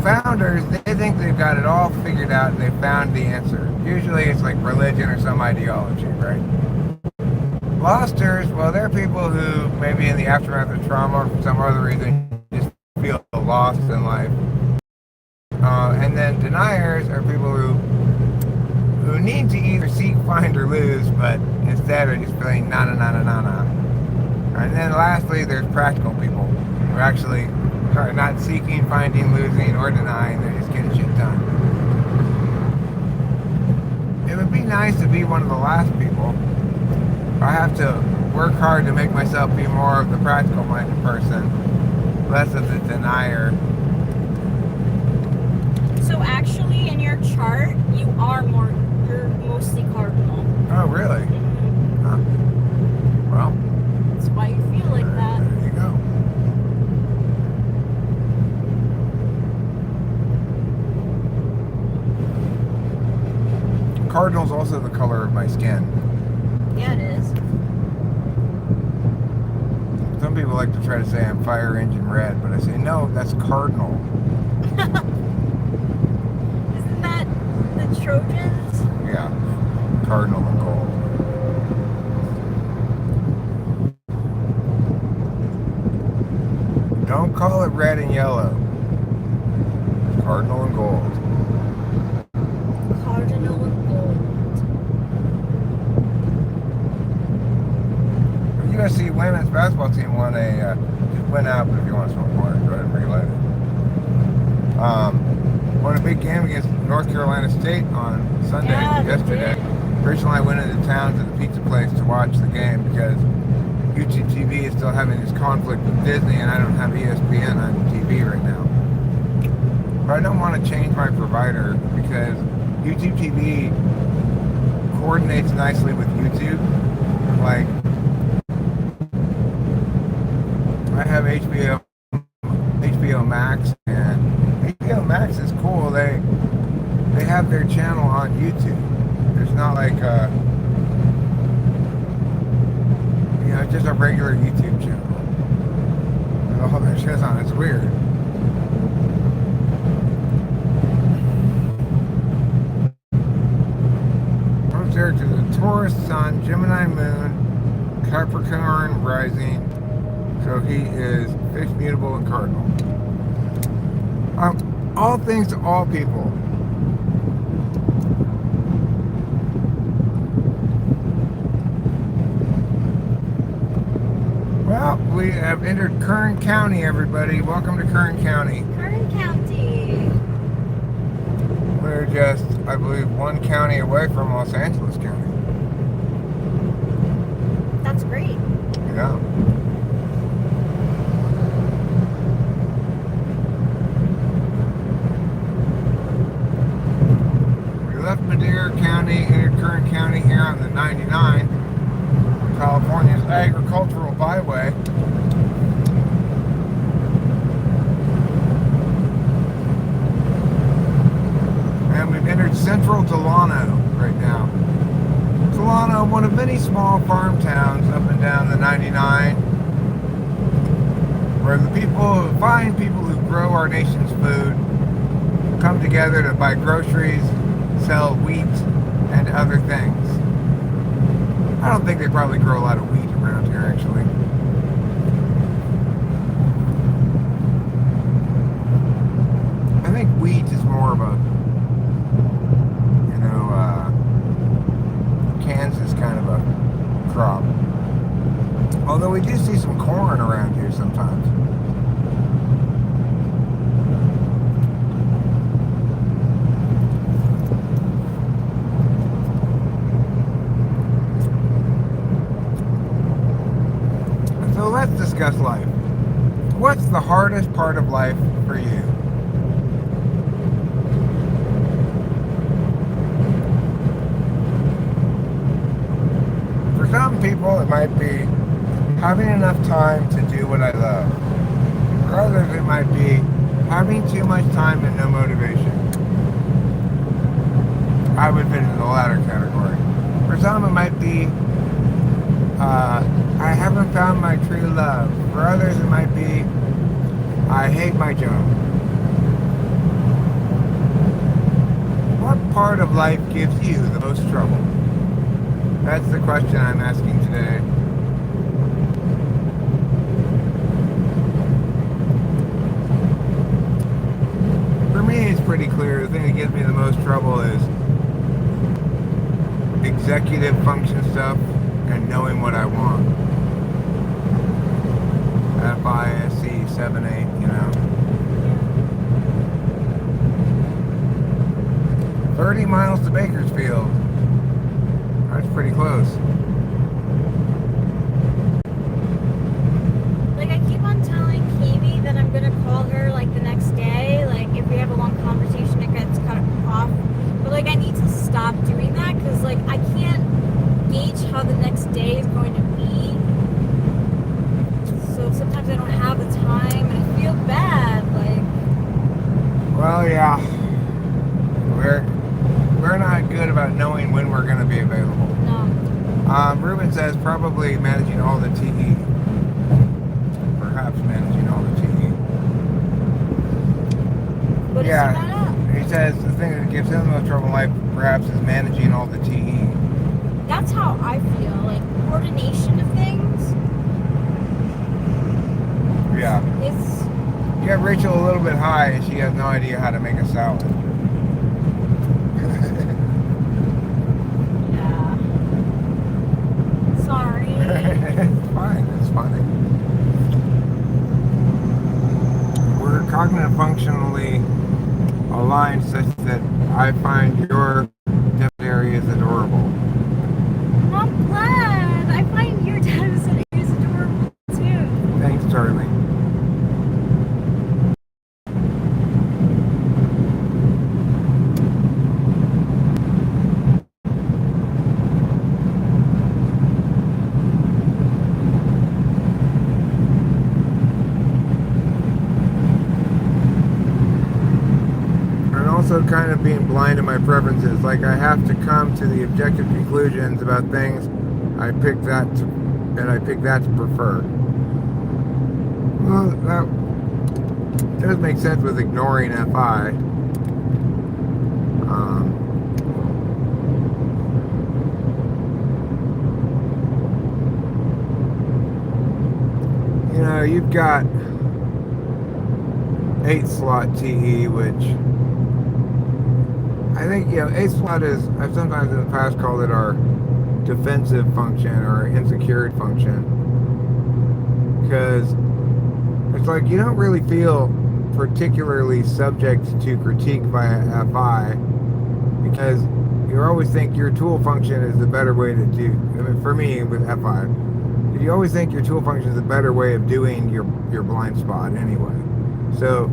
[SPEAKER 1] Founders, they think they've got it all figured out and they've found the answer. Usually it's like religion or some ideology, right? Losters, well, they're people who maybe in the aftermath of trauma or for some other reason just feel lost in life. And then deniers are people who need to either seek, find, or lose, but instead are just feeling na na na na na na. And then lastly, there's practical people who actually are not seeking, finding, losing, or denying. They're just getting shit done. It would be nice to be one of the last people. I have to work hard to make myself be more of the practical-minded person, less of the denier.
[SPEAKER 2] So actually, in your chart, you're mostly cardinal.
[SPEAKER 1] Oh, really? Huh. Well,
[SPEAKER 2] That's why you feel like that.
[SPEAKER 1] there you go. Cardinal's also the color of my skin.
[SPEAKER 2] Yeah, it is.
[SPEAKER 1] Some people like to try to say I'm fire engine red, but I say no, that's cardinal.
[SPEAKER 2] Isn't that the Trojans?
[SPEAKER 1] Yeah, cardinal and gold. Don't call it red and yellow. Cardinal and gold.
[SPEAKER 2] Cardinal and gold.
[SPEAKER 1] USC women's basketball team won went out, but if you want to smoke more, go ahead and relight it. Won a big game against North Carolina State on Sunday, yesterday. Rachel and I went into town to the pizza place to watch the game because YouTube TV is still having this conflict with Disney and I don't have ESPN on TV right now. But I don't want to change my provider because YouTube TV coordinates nicely with YouTube. Like, I have HBO Max, and HBO Max is cool. They have their channel on YouTube. There's not like just a regular YouTube channel. There's all their shit's on. It's weird. Comes there to the Taurus Sun, Gemini Moon, Capricorn Rising. So he is fixed, mutable, and cardinal. All things to all people. Well, we have entered Kern County, everybody. Welcome to Kern County.
[SPEAKER 2] Kern County.
[SPEAKER 1] We're just, I believe, one county away from Los Angeles County.
[SPEAKER 2] That's great.
[SPEAKER 1] Yeah. We left Madera County, entered Kern County here on the 99, California's agricultural byway. And we've entered central Delano right now. Delano, one of many small farm towns up and down the 99, where the fine people who grow our nation's food come together to buy groceries, sell wheat, and other things. I don't think they probably grow a lot of wheat around here, actually. I think wheat is more of a, Kansas kind of a crop. Although we do see some corn around here sometimes. So let's discuss life. What's the hardest part of life for you? For some people, it might be having enough time to do what I love. For others, it might be having too much time and no motivation. I would fit into the latter category. For some, it might be I haven't found my true love. For others, it might be I hate my job. What part of life gives you the most trouble? That's the question I'm asking today. For me, it's pretty clear. The thing that gives me the most trouble is executive function stuff and knowing what I want. FISC 7-8, you know. 30 miles to Bakersfield. That's pretty close.
[SPEAKER 2] Like, I keep on telling Katie that I'm gonna call her like the next day. Like, if we have a long conversation, it gets cut off. But like, I need to stop doing that because like I can't gauge how the next day is going to be. So sometimes I don't have the time, and I feel bad. Like,
[SPEAKER 1] Well, yeah. We're not good about knowing when we're going to be available.
[SPEAKER 2] no.
[SPEAKER 1] Ruben says probably managing all the TE. Perhaps managing all the TE.
[SPEAKER 2] But
[SPEAKER 1] Yeah.
[SPEAKER 2] it's not up.
[SPEAKER 1] He says the thing that gives him the most trouble in life perhaps is managing all the TE.
[SPEAKER 2] That's how I feel. Like, coordination of things.
[SPEAKER 1] Yeah.
[SPEAKER 2] It's
[SPEAKER 1] You have Rachel a little bit high and she has no idea how to make a salad.
[SPEAKER 2] yeah. Sorry.
[SPEAKER 1] It's fine. It's funny. We're cognitive functionally aligned such that I find your depth areas adorable.
[SPEAKER 2] I'm glad. I find your dad is adorable too.
[SPEAKER 1] Thanks, Charlie. And also kind of being blind to my preferences. Like I have to come to the objective conclusions about things. I pick that to prefer. Well, that does make sense with ignoring FI. You've got 8 slot TE, which I think, 8 slot is, I've sometimes in the past called it our defensive function or insecure function. because it's like you don't really feel particularly subject to critique by a FI because you always think your tool function is the better way to do. I mean, for me with FI, you always think your tool function is the better way of doing your blind spot anyway. So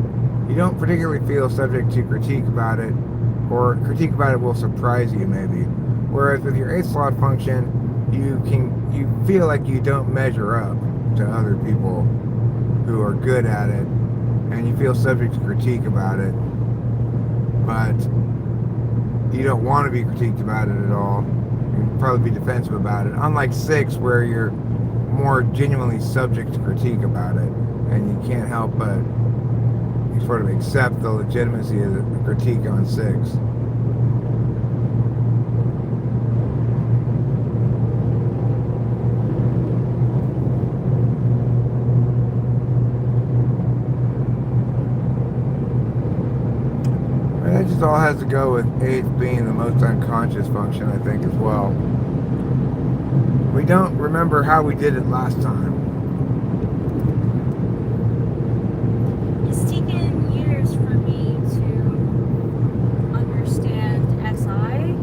[SPEAKER 1] you don't particularly feel subject to critique about it, or critique about it will surprise you maybe. Whereas with your 8 slot function, you feel like you don't measure up to other people who are good at it, and you feel subject to critique about it, but you don't want to be critiqued about it at all. You'd probably be defensive about it. Unlike 6, where you're more genuinely subject to critique about it, and you can't help but you sort of accept the legitimacy of the critique on 6. It just all has to go with 8 being the most unconscious function, I think, as well. We don't remember how we did it last time.
[SPEAKER 2] It's taken years for me to understand SI.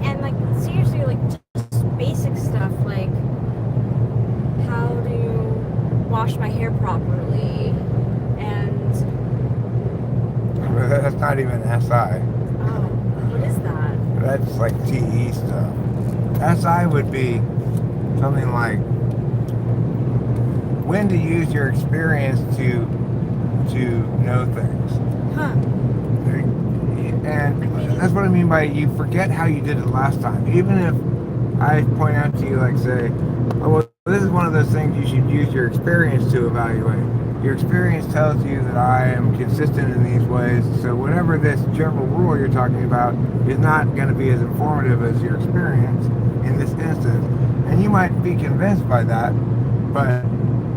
[SPEAKER 2] And like seriously, like just basic stuff like how to wash my hair properly and
[SPEAKER 1] That's not even SI.
[SPEAKER 2] oh, what is that?
[SPEAKER 1] That's like TE stuff. SI would be something like when to use your experience to know things.
[SPEAKER 2] Huh.
[SPEAKER 1] And that's what I mean by you forget how you did it last time. Even if I point out to you, like say, oh, well, this is one of those things you should use your experience to evaluate. Your experience tells you that I am consistent in these ways, so whatever this general rule you're talking about is not going to be as informative as your experience in this instance. And you might be convinced by that, but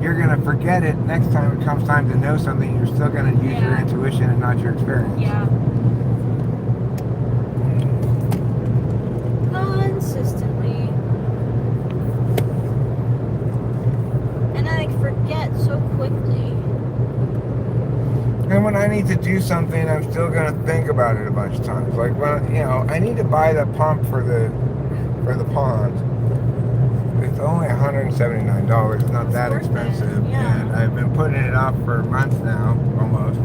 [SPEAKER 1] you're going to forget it next time it comes time to know something. You're still going to use your intuition and not your experience.
[SPEAKER 2] Yeah. Consistently. And I like forget so quickly.
[SPEAKER 1] And when I need to do something, I'm still going to think about it a bunch of times. Like when, I need to buy the pump for the pond. It's only $179. It's not that expensive.
[SPEAKER 2] Yeah.
[SPEAKER 1] And I've been putting it off for months now, almost.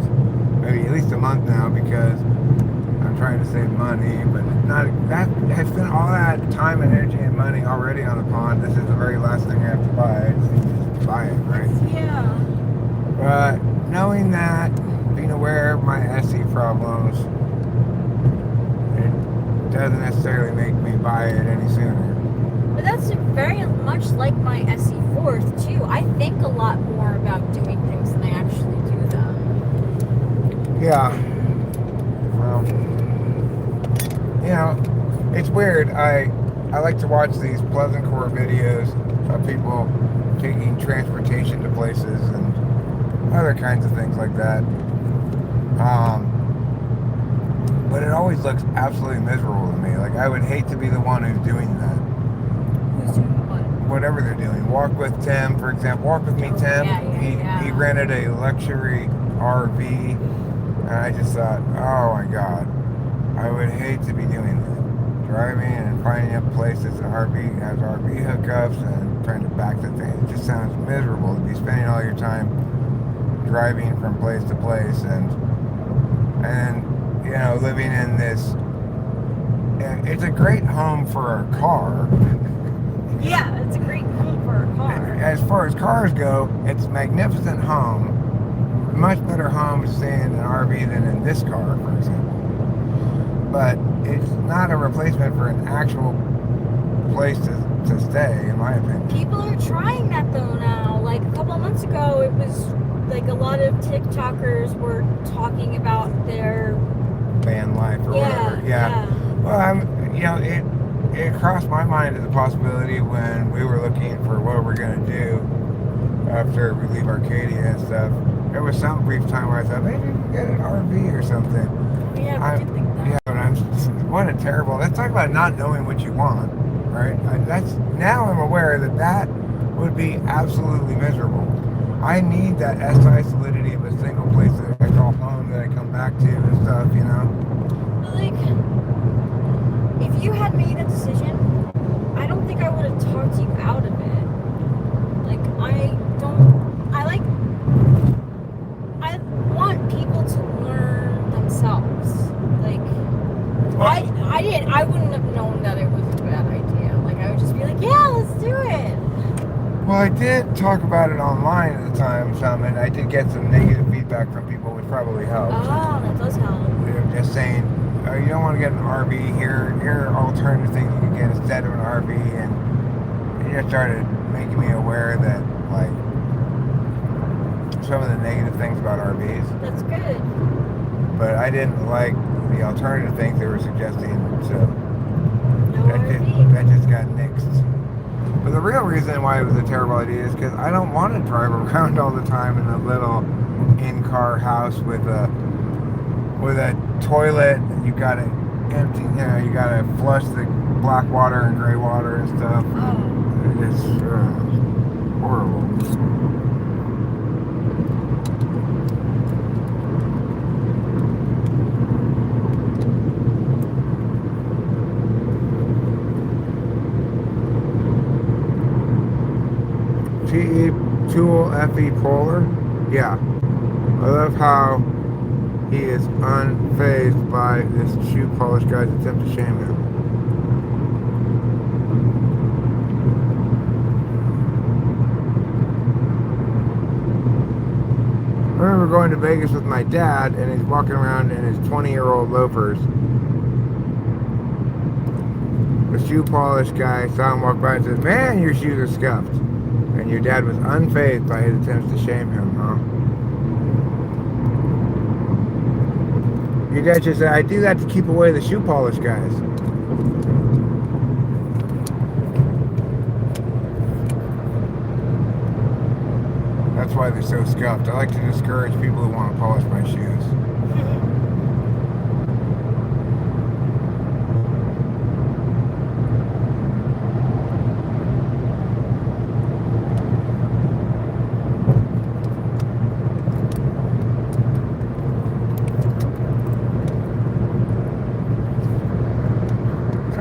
[SPEAKER 1] Maybe at least a month now, because I'm trying to save money. But not that I spent all that time, energy, and money already on the pond. This is the very last thing I have to buy. I just need to buy it, right?
[SPEAKER 2] Yeah.
[SPEAKER 1] But knowing that, being aware of my SE problems, it doesn't necessarily make me buy it any sooner.
[SPEAKER 2] But that's very much like my SE fourth too. I think a lot more about doing things than I actually do them.
[SPEAKER 1] Yeah. Well, it's weird. I like to watch these Pleasant Core videos of people taking transportation to places and other kinds of things like that. But it always looks absolutely miserable to me. Like, I would hate to be the one who's doing that.
[SPEAKER 2] Who's doing what?
[SPEAKER 1] Whatever they're doing. Walk with Tim, for example. Walk with me, Tim. He rented a luxury RV, and I just thought, oh my God, I would hate to be doing that. Driving and finding up places that RV has RV hookups and trying to back the thing. It just sounds miserable to be spending all your time driving from place to place and living in this. And it's a great home for a car.
[SPEAKER 2] Yeah, it's a great home for a car.
[SPEAKER 1] As far as cars go, it's a magnificent home. Much better home to stay in an RV than in this car, for example. But it's not a replacement for an actual place to stay, in my opinion.
[SPEAKER 2] People are trying that though now. Like a couple of months ago, it was like a lot of TikTokers were talking about their
[SPEAKER 1] Van life or whatever. Yeah. Well, it crossed my mind as a possibility when we were looking for what we're going to do after we leave Arcadia and stuff. There was some brief time where I thought maybe we can get an RV or something.
[SPEAKER 2] Yeah, we did think that.
[SPEAKER 1] Yeah, but what a terrible. Let's talk about not knowing what you want, right? Now I'm aware that would be absolutely miserable. I need that SI solidity of a single place that I call home, that I come back to and stuff, you know?
[SPEAKER 2] But like, if you had made a decision, I don't think I would have talked you out of it. Like, I want people to learn themselves. Like, I wouldn't have known that it was a bad idea. Like, I would just be like, yeah, let's do it.
[SPEAKER 1] Well, I did talk about it online at the time, some, and I did get some negative feedback from people, which probably helped.
[SPEAKER 2] Oh, that does help.
[SPEAKER 1] They're just saying, oh, you don't want to get an RV, here are alternative things you can get instead of an RV, and it just started making me aware that, like, some of the negative things about RVs.
[SPEAKER 2] That's good.
[SPEAKER 1] But I didn't like the alternative things they were suggesting, so
[SPEAKER 2] No RV.
[SPEAKER 1] that just got nixed. But the real reason why it was a terrible idea is because I don't want to drive around all the time in a little in-car house with a toilet. You got to empty, you got to flush the black water and gray water and stuff.
[SPEAKER 2] Oh.
[SPEAKER 1] It's horrible. GE Tool FE Polar. Yeah. I love how he is unfazed by this shoe polish guy's attempt to shame him. I remember going to Vegas with my dad, and he's walking around in his 20-year-old loafers. The shoe polish guy saw him walk by and said, "Man, your shoes are scuffed." And your dad was unfazed by his attempts to shame him, huh? Your dad just said, "I do that to keep away the shoe polish guys." That's why they're so scuffed. I like to discourage people who want to polish my shoes.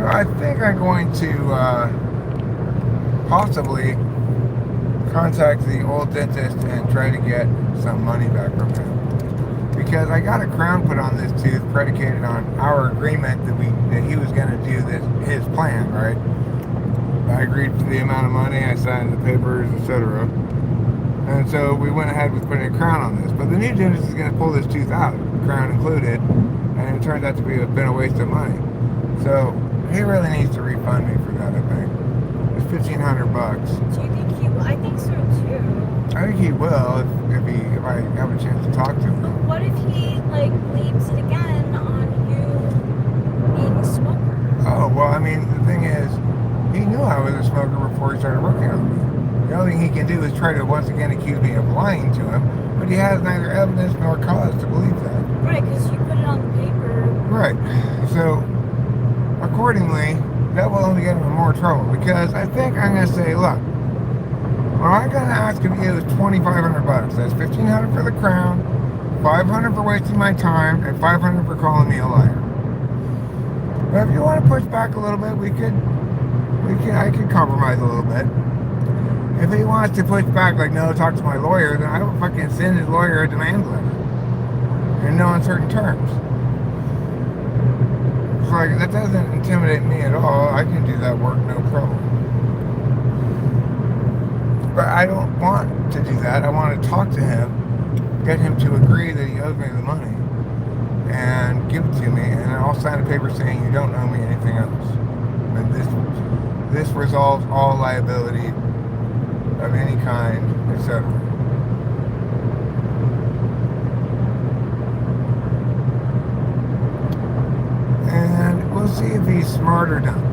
[SPEAKER 1] I think I'm going to possibly contact the old dentist and try to get some money back from him, because I got a crown put on this tooth predicated on our agreement that he was going to do his plan, right? I agreed to the amount of money, I signed the papers, etc. And so we went ahead with putting a crown on this, but the new dentist is going to pull this tooth out, crown included, and it turned out to been a waste of money. So he really needs to refund me for that, I think. It's $1,500.
[SPEAKER 2] Do you think he will? I think so too.
[SPEAKER 1] I think he will if I have a chance to talk to him.
[SPEAKER 2] What if he like blames it again on you being a smoker?
[SPEAKER 1] Oh, well, I mean, the thing is, he knew I was a smoker before he started working on me. The only thing he can do is try to once again accuse me of lying to him, but he has neither evidence nor cause to believe that.
[SPEAKER 2] Right, because you put it on the paper.
[SPEAKER 1] Right. So, accordingly, that will only get him in more trouble, because I think I'm going to say, look, what I'm going to ask of you is $2,500. That's $1,500 for the crown, $500 for wasting my time, and $500 for calling me a liar. But if you want to push back a little bit, I could compromise a little bit. If he wants to push back, like, no, talk to my lawyer, then I will fucking send his lawyer a demand letter in no uncertain terms. It's like, that doesn't intimidate me at all. I can do that work, no problem. But I don't want to do that. I want to talk to him, get him to agree that he owes me the money, and give it to me, and I'll sign a paper saying you don't owe me anything else. And this resolves all liability of any kind, etc. And we'll see if he's smart or dumb.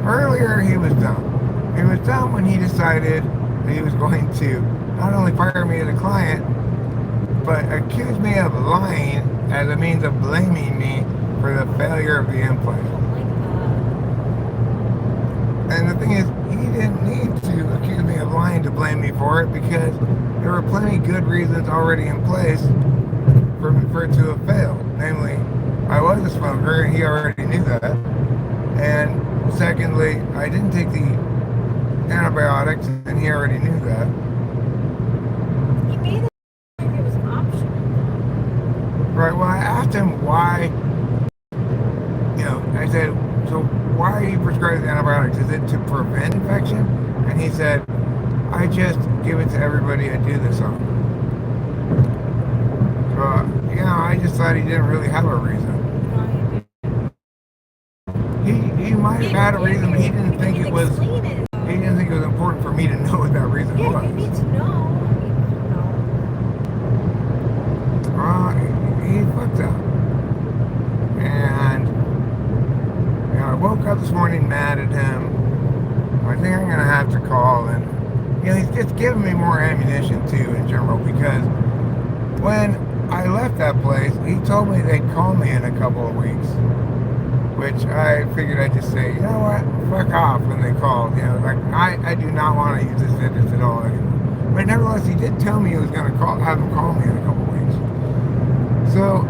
[SPEAKER 1] Earlier, he was dumb. He was dumb when he decided that he was going to not only fire me as a client, but accuse me of lying as a means of blaming me for the failure of the implant. And the thing is, he didn't need to blame me for it because there were plenty good reasons already in place for it to have failed. Namely, I was a smoker and he already knew that. And secondly, I didn't take the antibiotics and he already knew that.
[SPEAKER 2] He made it like it was an option.
[SPEAKER 1] Right, well, I asked him why, I said, so why are you prescribing antibiotics? Is it to prevent infection? And he said, I just give it to everybody I do this on. So, I just thought he didn't really have a reason. He might have had a reason, but he didn't think it was. He didn't think it was important for me to know what that reason was.
[SPEAKER 2] Yeah, you need to know.
[SPEAKER 1] He fucked up, and I woke up this morning mad at him. I think I'm gonna have to call, and he's just giving me more ammunition too in general because when I left that place, he told me they'd call me in a couple of weeks. Which I figured I'd just say, you know what, fuck off when they called. I do not want to use this dentist at all anymore. But nevertheless, he did tell me he was going to have them call me in a couple of weeks. So,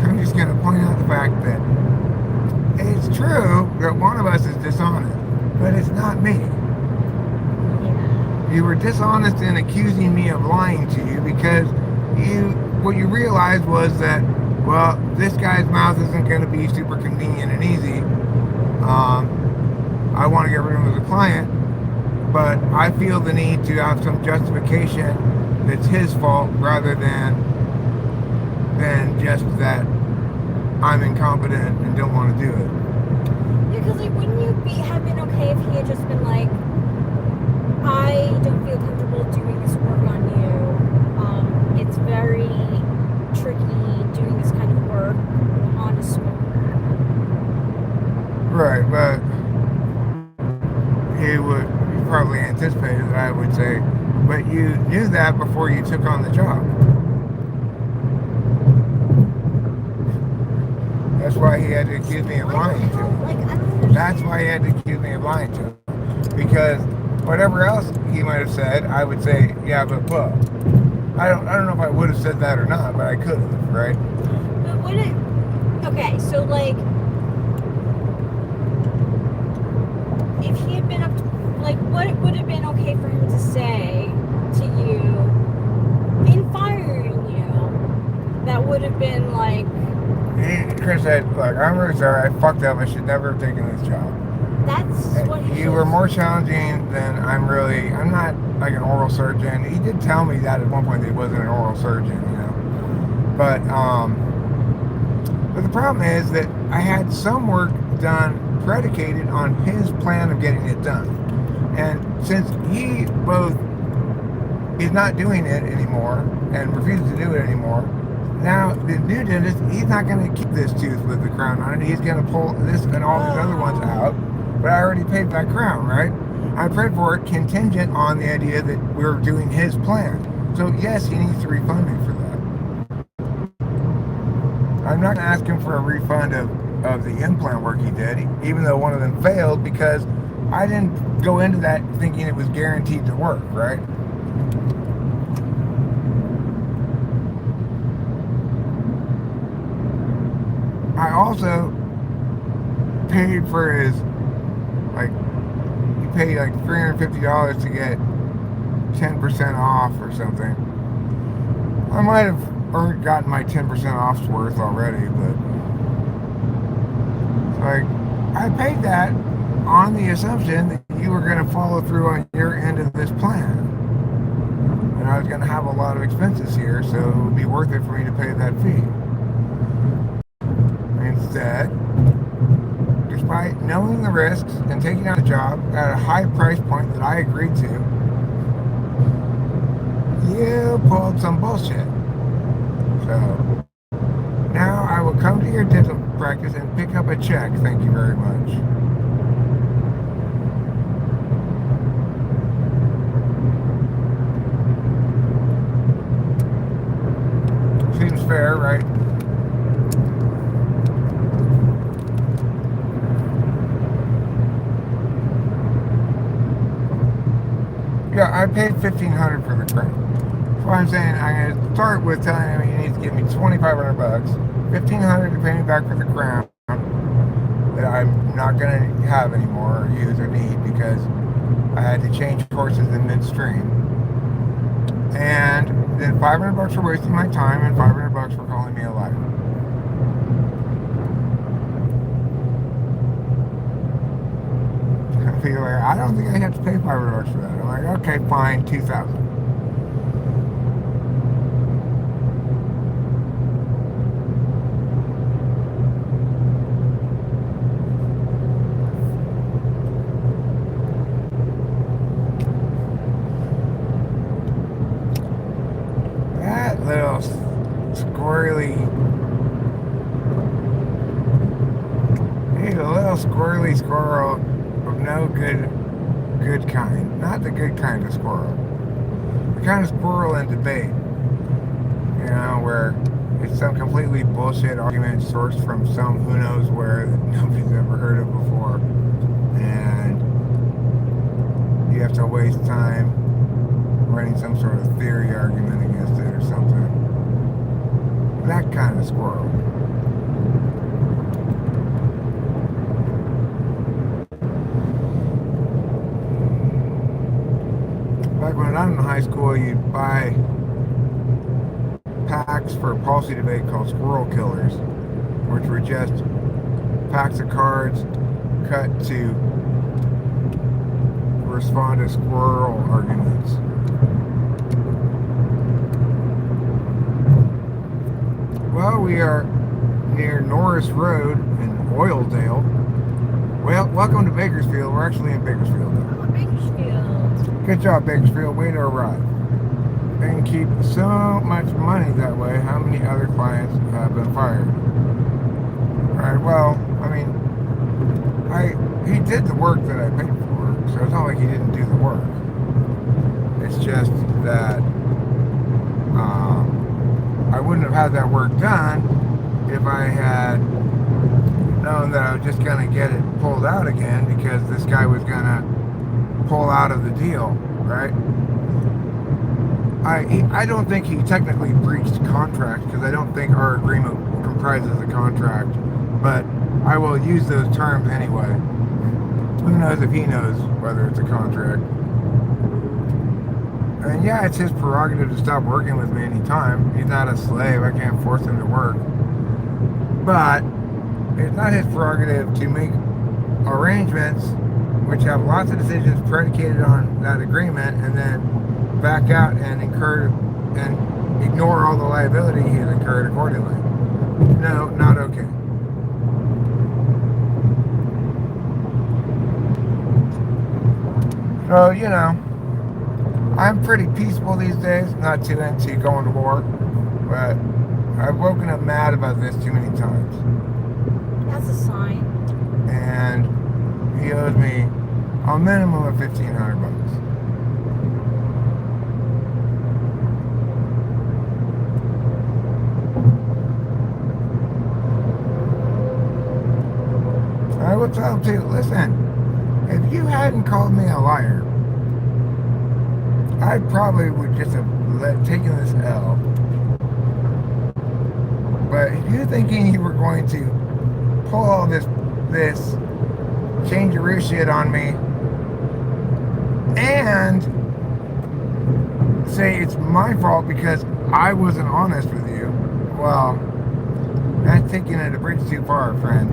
[SPEAKER 1] I'm just going to point out the fact that it's true that one of us is dishonest, but it's not me. You were dishonest in accusing me of lying to you because what you realized was that, well, this guy's mouth isn't going to be super convenient and easy. I want to get rid of him as a client, but I feel the need to have some justification that's his fault rather than just that I'm incompetent and don't want to do it.
[SPEAKER 2] Yeah, because wouldn't you have been okay if he had just been like, I don't feel comfortable doing this work on you. It's very tricky doing this kind of work on a smoker.
[SPEAKER 1] Right, but he probably anticipated that I would say, but you knew that before you took on the job. That's why he had to accuse me of lying to him. That's why he had to accuse me of lying to him. Because whatever else he might have said, I would say, yeah, but well. I don't know if I would have said that or not, but I could have, right?
[SPEAKER 2] But would it? Okay, so if he had been up, what would have been okay for him to say to you in firing you? That would have been
[SPEAKER 1] Chris said, look, I'm really sorry, I fucked up, I should never have taken this job.
[SPEAKER 2] That's what he
[SPEAKER 1] You were more challenging than I'm not like an oral surgeon. He did tell me that at one point that he wasn't an oral surgeon, But the problem is that I had some work done predicated on his plan of getting it done. And since he both is not doing it anymore and refuses to do it anymore, now the new dentist, he's not going to keep this tooth with the crown on it. He's going to pull this and all these other ones out. But I already paid that crown, right? I paid for it contingent on the idea that we're doing his plan. So yes, he needs to refund me for that. I'm not going to ask him for a refund of the implant work he did, even though one of them failed, because I didn't go into that thinking it was guaranteed to work, right? I also paid for his, you pay $350 to get 10% off or something. I might have gotten my 10% off's worth already, but I paid that on the assumption that you were going to follow through on your end of this plan. And I was going to have a lot of expenses here, so it would be worth it for me to pay that fee. Instead, despite knowing the risks and taking on the job at a high price point that I agreed to, you pulled some bullshit. So, now I will come to your dental practice and pick up a check. Thank you very much. Seems fair, right? Yeah, I paid $1,500 for the crane. So I'm saying I'm gonna start with telling him he needs to give me $2,500, $1,500 to pay me back for the crown that I'm not gonna have anymore or use or need because I had to change horses in midstream. And then $500 for wasting my time and $500 for calling me a liar. People are like, I don't think I have to pay $500 for that. I'm like, okay, fine, $2,000. That little squirrely, he's a little squirrely squirrel of no good kind. Not the good kind of squirrel. The kind of squirrel in debate, you know, where it's some completely bullshit argument sourced from some who knows where that nobody's ever heard of before, and you have to waste time running some sort of theory argument against it or something. That kind of squirrel. Back when I was in high school, you'd buy packs for a policy debate called Squirrel Killers, which were just packs of cards cut to respond to squirrel arguments. Well, we are near Norris Road in Oildale. Well, welcome to Bakersfield. We're actually in Bakersfield now.
[SPEAKER 2] Oh, Bakersfield.
[SPEAKER 1] Good job, Bakersfield. Way to arrive. They can keep so much money that way. How many other clients have been fired? Alright, well, I mean, he did the work that I paid for, so it's not like he didn't do the work. It's just that I wouldn't have had that work done if I had known that I was just going to get it pulled out again because this guy was going to pull out of the deal, right? I don't think he technically breached contract because I don't think our agreement comprises a contract, but I will use those terms anyway. Who knows if he knows whether it's a contract? And yeah, it's his prerogative to stop working with me anytime. He's not a slave. I can't force him to work. But it's not his prerogative to make arrangements which have lots of decisions predicated on that agreement and then back out and incur and ignore all the liability he has incurred accordingly. No, not okay. So, you know, I'm pretty peaceful these days, not too into going to war, but I've woken up mad about this too many times.
[SPEAKER 2] That's a sign.
[SPEAKER 1] And he owes me a minimum of $1,500. I will tell him too, listen, if you hadn't called me a liar, I probably would just have taken this L. But if you're thinking you were going to pull all this change-a-roo shit on me and say it's my fault because I wasn't honest with you, well, that's taking it a bridge too far, friend.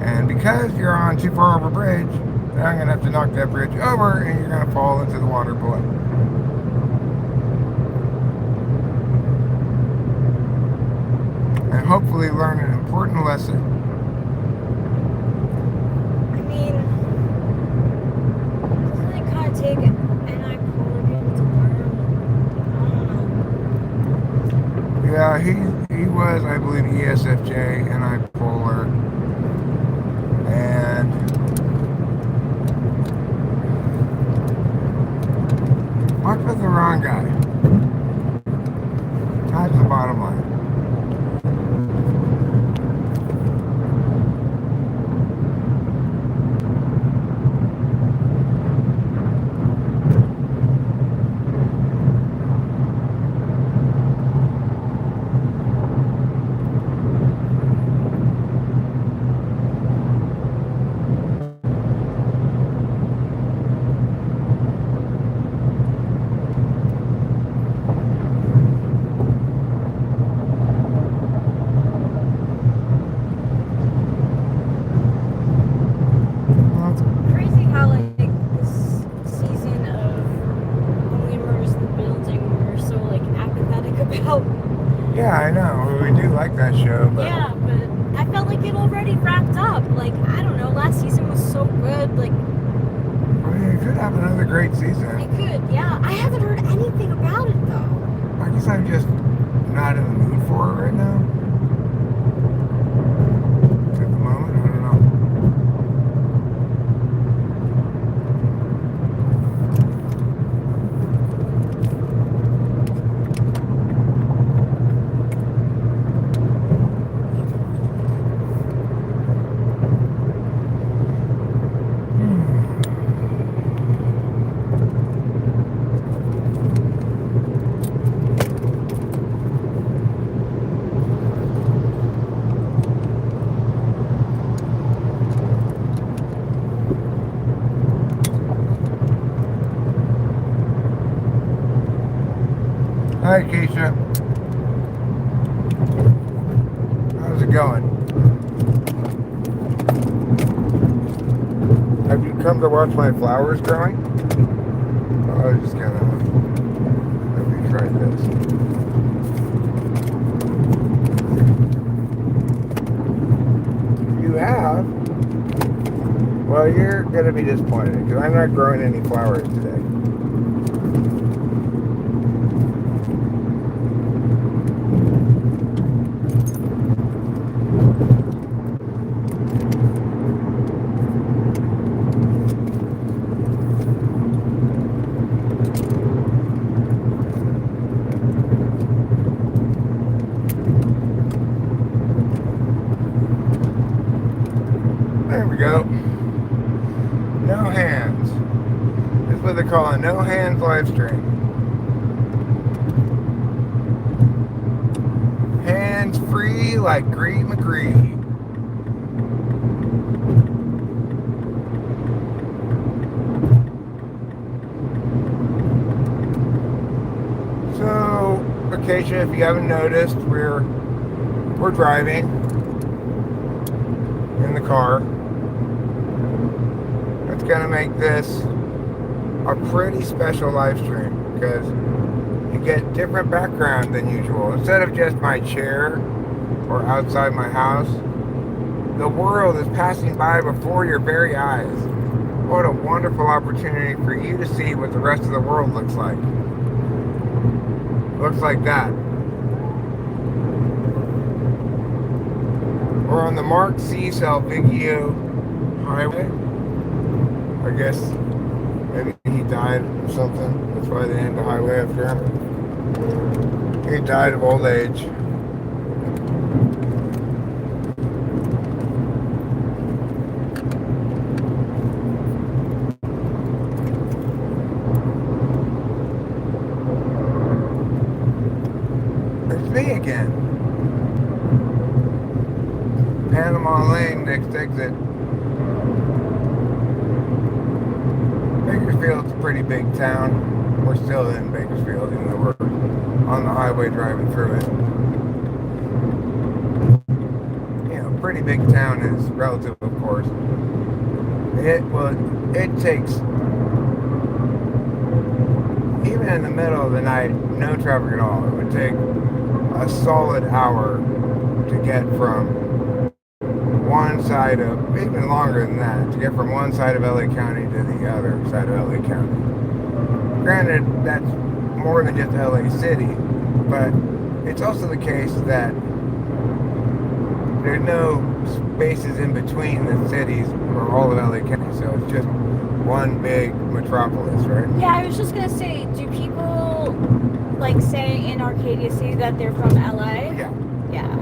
[SPEAKER 1] And because you're on too far of a bridge, I'm going to have to knock that bridge over and you're going to fall into the water below. And hopefully learn an important lesson.
[SPEAKER 2] I mean, doesn't it kind of take an eye pull again to learn? I don't know.
[SPEAKER 1] Yeah, he was, I believe, ESFJ and bipolar. And worked with the wrong guy. That's the bottom line. show, but
[SPEAKER 2] Yeah, but I felt like it already wrapped up. Like, I don't know, last season was so good. Like,
[SPEAKER 1] I mean, it could have another great season.
[SPEAKER 2] it could, yeah. I haven't heard anything about it, though.
[SPEAKER 1] I guess I'm just not in the mood for it right now. At the moment, I don't know. Hi, Keisha. How's it going? Have you come to watch my flowers growing? Oh, I was just gonna let me try this. You have? Well, you're gonna be disappointed because I'm not growing any flowers today. There we go. No hands. That's what they call a no hands live stream. Hands free like Gree McGree. So, Acacia, if you haven't noticed, we're driving in the car. It's gonna make this a pretty special live stream because you get different background than usual. Instead of just my chair or outside my house, the world is passing by before your very eyes. What a wonderful opportunity for you to see what the rest of the world looks like. Looks like that. We're on the Mark C. Salvigio Highway. I guess maybe he died or something. That's why they named the highway after him. He died of old age. It's me again. Panama Lane, next exit. Bakersfield's a pretty big town. We're still in Bakersfield, even though we're on the highway driving through it. You know, pretty big town is relative, of course. It takes, even in the middle of the night, no traffic at all. It would take a solid hour to get from one side of, even longer than that, to get from one side of LA County to the other side of LA County. Granted, that's more than just LA City, but it's also the case that there's no spaces in between the cities for all of LA County, so it's just one big metropolis, right?
[SPEAKER 2] Yeah, I was just gonna say, do people like say in Arcadia City that they're from LA?
[SPEAKER 1] Yeah.
[SPEAKER 2] Yeah.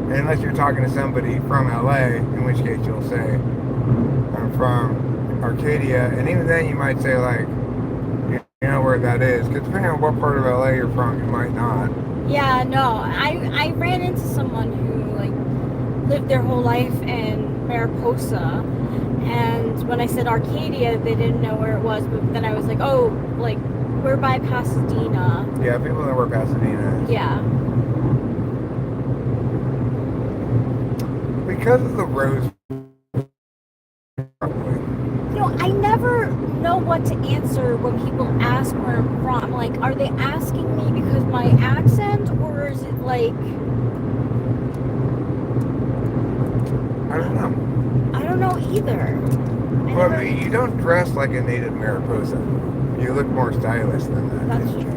[SPEAKER 1] Unless you're talking to somebody from LA, in which case you'll say, I'm from Arcadia, and even then you might say, like, you know where that is, because depending on what part of LA you're from, you might not.
[SPEAKER 2] Yeah, no, I ran into someone who, like, lived their whole life in Mariposa, and when I said Arcadia, they didn't know where it was, but then I was like, oh, like, we're by Pasadena.
[SPEAKER 1] Yeah, people know where Pasadena is.
[SPEAKER 2] Yeah.
[SPEAKER 1] Because of the rose, probably.
[SPEAKER 2] You know, I never know what to answer when people ask where I'm from. Like, are they asking me because my accent, or is it like,
[SPEAKER 1] I don't know.
[SPEAKER 2] I don't know either.
[SPEAKER 1] Well, you don't dress like a native Mariposa. You look more stylish than that.
[SPEAKER 2] That's true.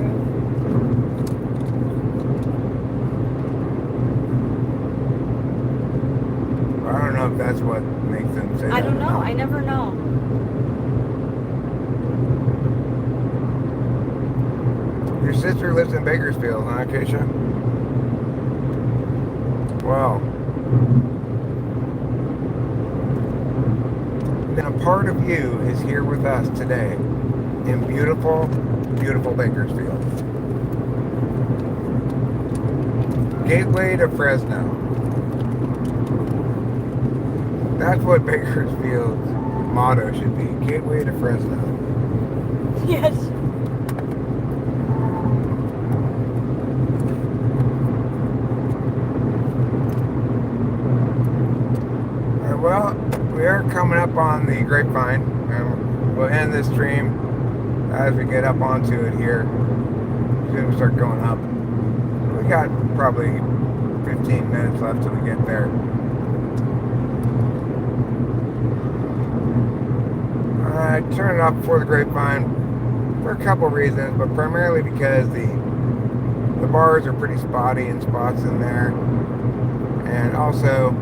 [SPEAKER 1] I don't know if that's what makes them say that.
[SPEAKER 2] I don't know. I never know.
[SPEAKER 1] Your sister lives in Bakersfield, huh, Keisha? Well, then a part of you is here with us today in beautiful, beautiful Bakersfield. Gateway to Fresno. That's what Bakersfield's motto should be. Gateway to Fresno.
[SPEAKER 2] Yes.
[SPEAKER 1] Well, we are coming up on the Grapevine, and we'll end this stream as we get up onto it here. As soon as we start going up. We got probably 15 minutes left till we get there. I turned it off before the Grapevine for a couple reasons, but primarily because the bars are pretty spotty in spots in there, and also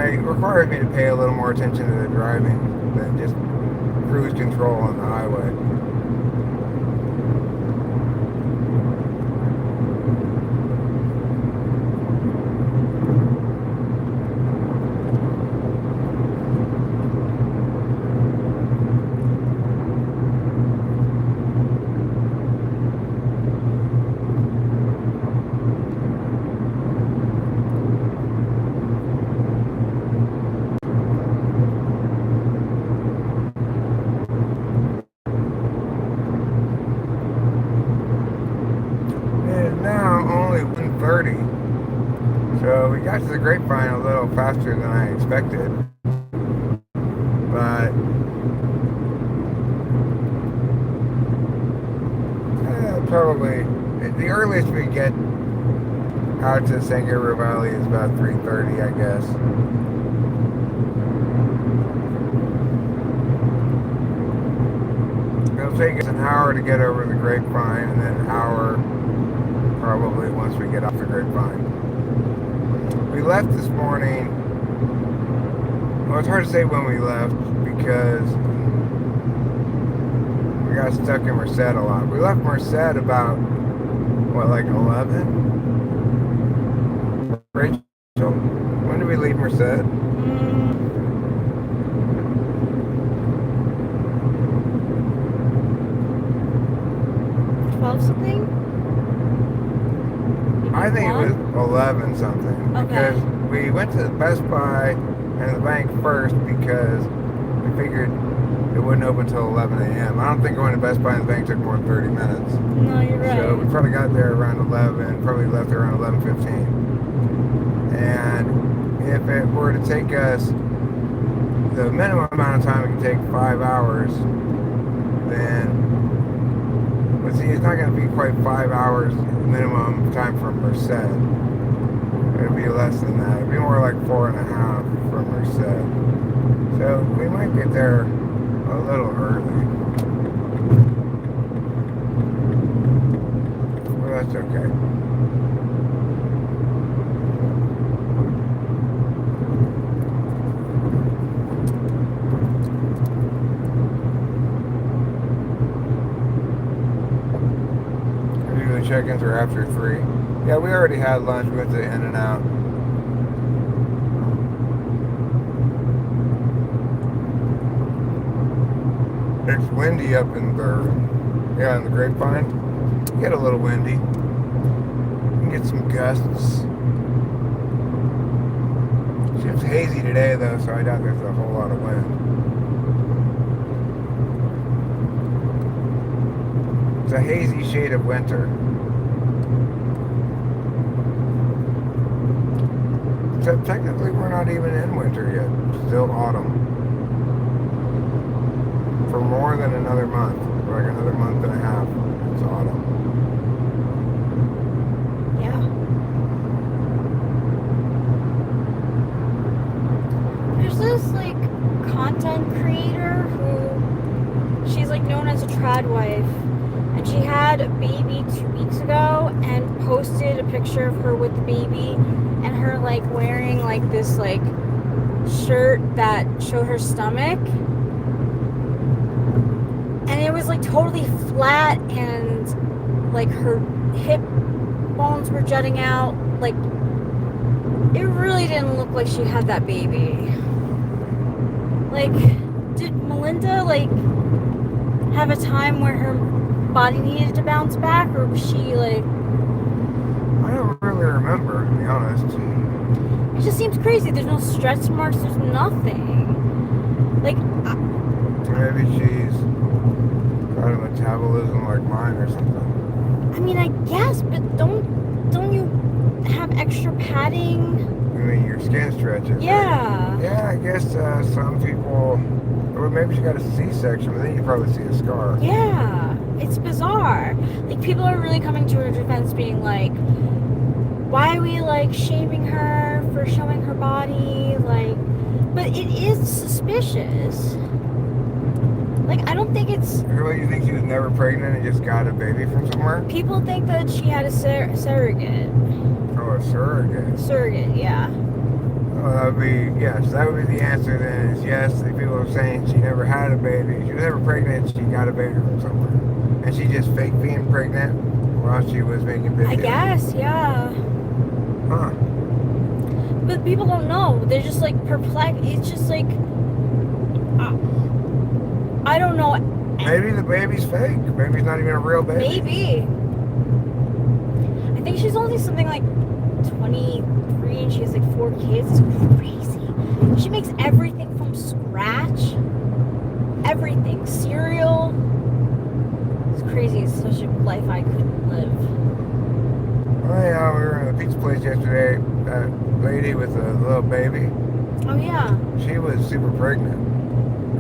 [SPEAKER 1] it requires me to pay a little more attention to the driving than just cruise control on the highway. So we got to the Grapevine a little faster than I expected, but probably the earliest we get out to San Gabriel Valley is about 3:30, I guess. It'll take us an hour to get over the Grapevine, and then an hour probably once we get off the Grapevine. We left this morning. Well, it's hard to say when we left because we got stuck in Merced a lot. We left Merced about, what, like 11? Rachel, when did we leave Merced?
[SPEAKER 2] 12 something?
[SPEAKER 1] I think it was 11 something.
[SPEAKER 2] Okay.
[SPEAKER 1] Because we went to the Best Buy and the bank first because we figured it wouldn't open until 11 a.m. I don't think going to Best Buy and the bank took more than 30 minutes.
[SPEAKER 2] No, you're right.
[SPEAKER 1] So we probably got there around 11, probably left there around 11:15. And if it were to take us the minimum amount of time it can take 5 hours, then, but see, it's not going to be quite 5 hours minimum time from Merced. It'll be less than that. It'll be more like 4.5 from Merced. So we might get there a little early. Well, that's okay. Usually check-ins are after 3. Yeah, we already had lunch. We went to In-N-Out. It's windy up in the Grapevine. Get a little windy. You can get some gusts. It's hazy today though, so I doubt there's a whole lot of wind. It's a hazy shade of winter. Except technically we're not even in winter yet. It's still autumn. For more than another month, for like another month and a half, it's autumn.
[SPEAKER 2] Yeah. this like content creator who she's like known as a trad wife, and she had a baby 2 weeks ago and posted a picture of her with the baby and her like wearing like this like shirt that showed her stomach, and it was like totally flat and like her hip bones were jutting out. Like it really didn't look like she had that baby. Like, did Melinda like have a time where her body needed to bounce back, or was she like,
[SPEAKER 1] I don't really remember, to be honest.
[SPEAKER 2] it just seems crazy. There's no stretch marks, there's nothing. Like
[SPEAKER 1] Maybe she's got a metabolism like mine or something.
[SPEAKER 2] I mean, I guess, but don't you have extra padding?
[SPEAKER 1] I mean, your skin stretches.
[SPEAKER 2] Yeah.
[SPEAKER 1] Right? Yeah, I guess some people, or maybe she got a C-section, but then you probably see a scar.
[SPEAKER 2] Yeah, it's bizarre. Like, people are really coming to her defense being like, why are we like shaming her for showing her body? Like, but it is suspicious. Like, I don't think it's...
[SPEAKER 1] Really, you think she was never pregnant and just got a baby from somewhere?
[SPEAKER 2] People think that she had a surrogate.
[SPEAKER 1] Oh, a surrogate.
[SPEAKER 2] Surrogate, yeah.
[SPEAKER 1] Oh, that would be, yes, that would be the answer then, is yes. The people are saying she never had a baby. She was never pregnant, she got a baby from somewhere. And she just faked being pregnant while she was making videos.
[SPEAKER 2] I guess, yeah.
[SPEAKER 1] Huh.
[SPEAKER 2] But people don't know. They're just like perplexed. It's just like... I don't know.
[SPEAKER 1] Maybe the baby's fake. Maybe it's not even a real baby.
[SPEAKER 2] Maybe. I think she's only something like 23 and she has like 4 kids. It's crazy. She makes everything from scratch. Everything. Cereal. It's crazy. It's such a life I couldn't live.
[SPEAKER 1] Oh yeah, we were in a pizza place yesterday. That lady with a little baby.
[SPEAKER 2] Oh yeah.
[SPEAKER 1] She was super pregnant.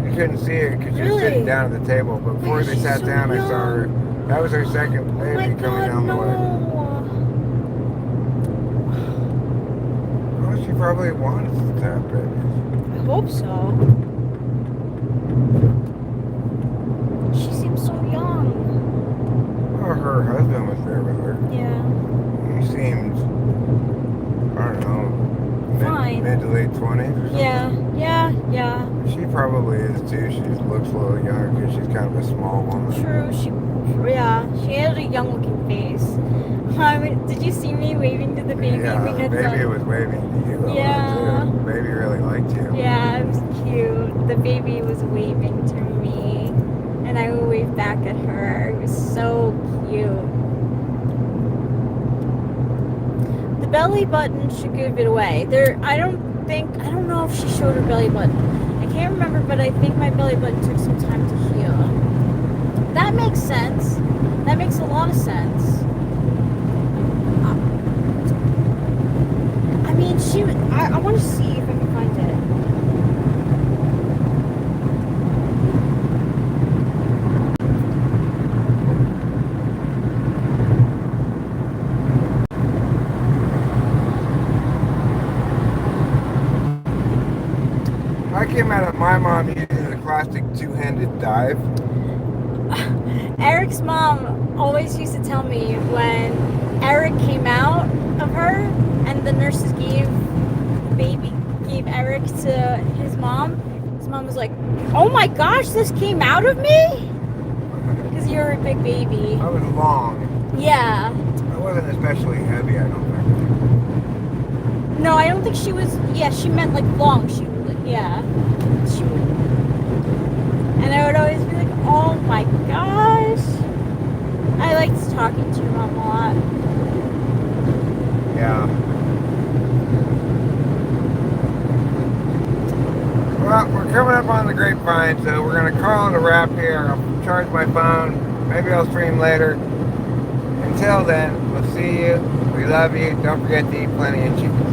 [SPEAKER 1] You couldn't see it because she was
[SPEAKER 2] Really?
[SPEAKER 1] sitting down at the table. But before
[SPEAKER 2] Wait,
[SPEAKER 1] they
[SPEAKER 2] she's
[SPEAKER 1] sat
[SPEAKER 2] so
[SPEAKER 1] down, I saw her. That was her second
[SPEAKER 2] Oh
[SPEAKER 1] baby
[SPEAKER 2] my
[SPEAKER 1] coming
[SPEAKER 2] god,
[SPEAKER 1] down the way.
[SPEAKER 2] no.
[SPEAKER 1] Well, she probably wanted to have babies.
[SPEAKER 2] I hope so. She seems so young.
[SPEAKER 1] Well, her husband was there with her.
[SPEAKER 2] Yeah.
[SPEAKER 1] He seemed, I don't know,
[SPEAKER 2] Fine.
[SPEAKER 1] mid to late 20s or something.
[SPEAKER 2] Yeah.
[SPEAKER 1] She probably is too. She just looks a little younger because she's kind of a small woman.
[SPEAKER 2] True. She had a young looking face. Did you see me waving to the baby?
[SPEAKER 1] Yeah,
[SPEAKER 2] We had
[SPEAKER 1] baby
[SPEAKER 2] some-
[SPEAKER 1] was waving to you. a lot,
[SPEAKER 2] Yeah.
[SPEAKER 1] too. Baby really liked you.
[SPEAKER 2] Yeah, it was cute. The baby was waving to me, and I would wave back at her. It was so cute. The belly button should give it away. I don't know if she showed her belly button. I can't remember, but I think my belly button took some time to heal. That makes sense. That makes a lot of sense. I mean, I want to see if I can find it.
[SPEAKER 1] I came out of my mom using the classic two-handed dive.
[SPEAKER 2] Eric's mom always used to tell me when Eric came out of her and the nurses gave Eric to his mom was like, oh my gosh, this came out of me? Because you're a big baby.
[SPEAKER 1] I was long.
[SPEAKER 2] Yeah.
[SPEAKER 1] I wasn't especially heavy, I don't think.
[SPEAKER 2] No, I don't think she was. Yeah, she meant like long. And I would always be like, oh my gosh. I liked talking to your mom a lot.
[SPEAKER 1] Yeah. Well, we're coming up on the grapevine, so we're going to call it a wrap here. I'll charge my phone. Maybe I'll stream later. Until then, we'll see you. We love you. Don't forget to eat plenty of chicken.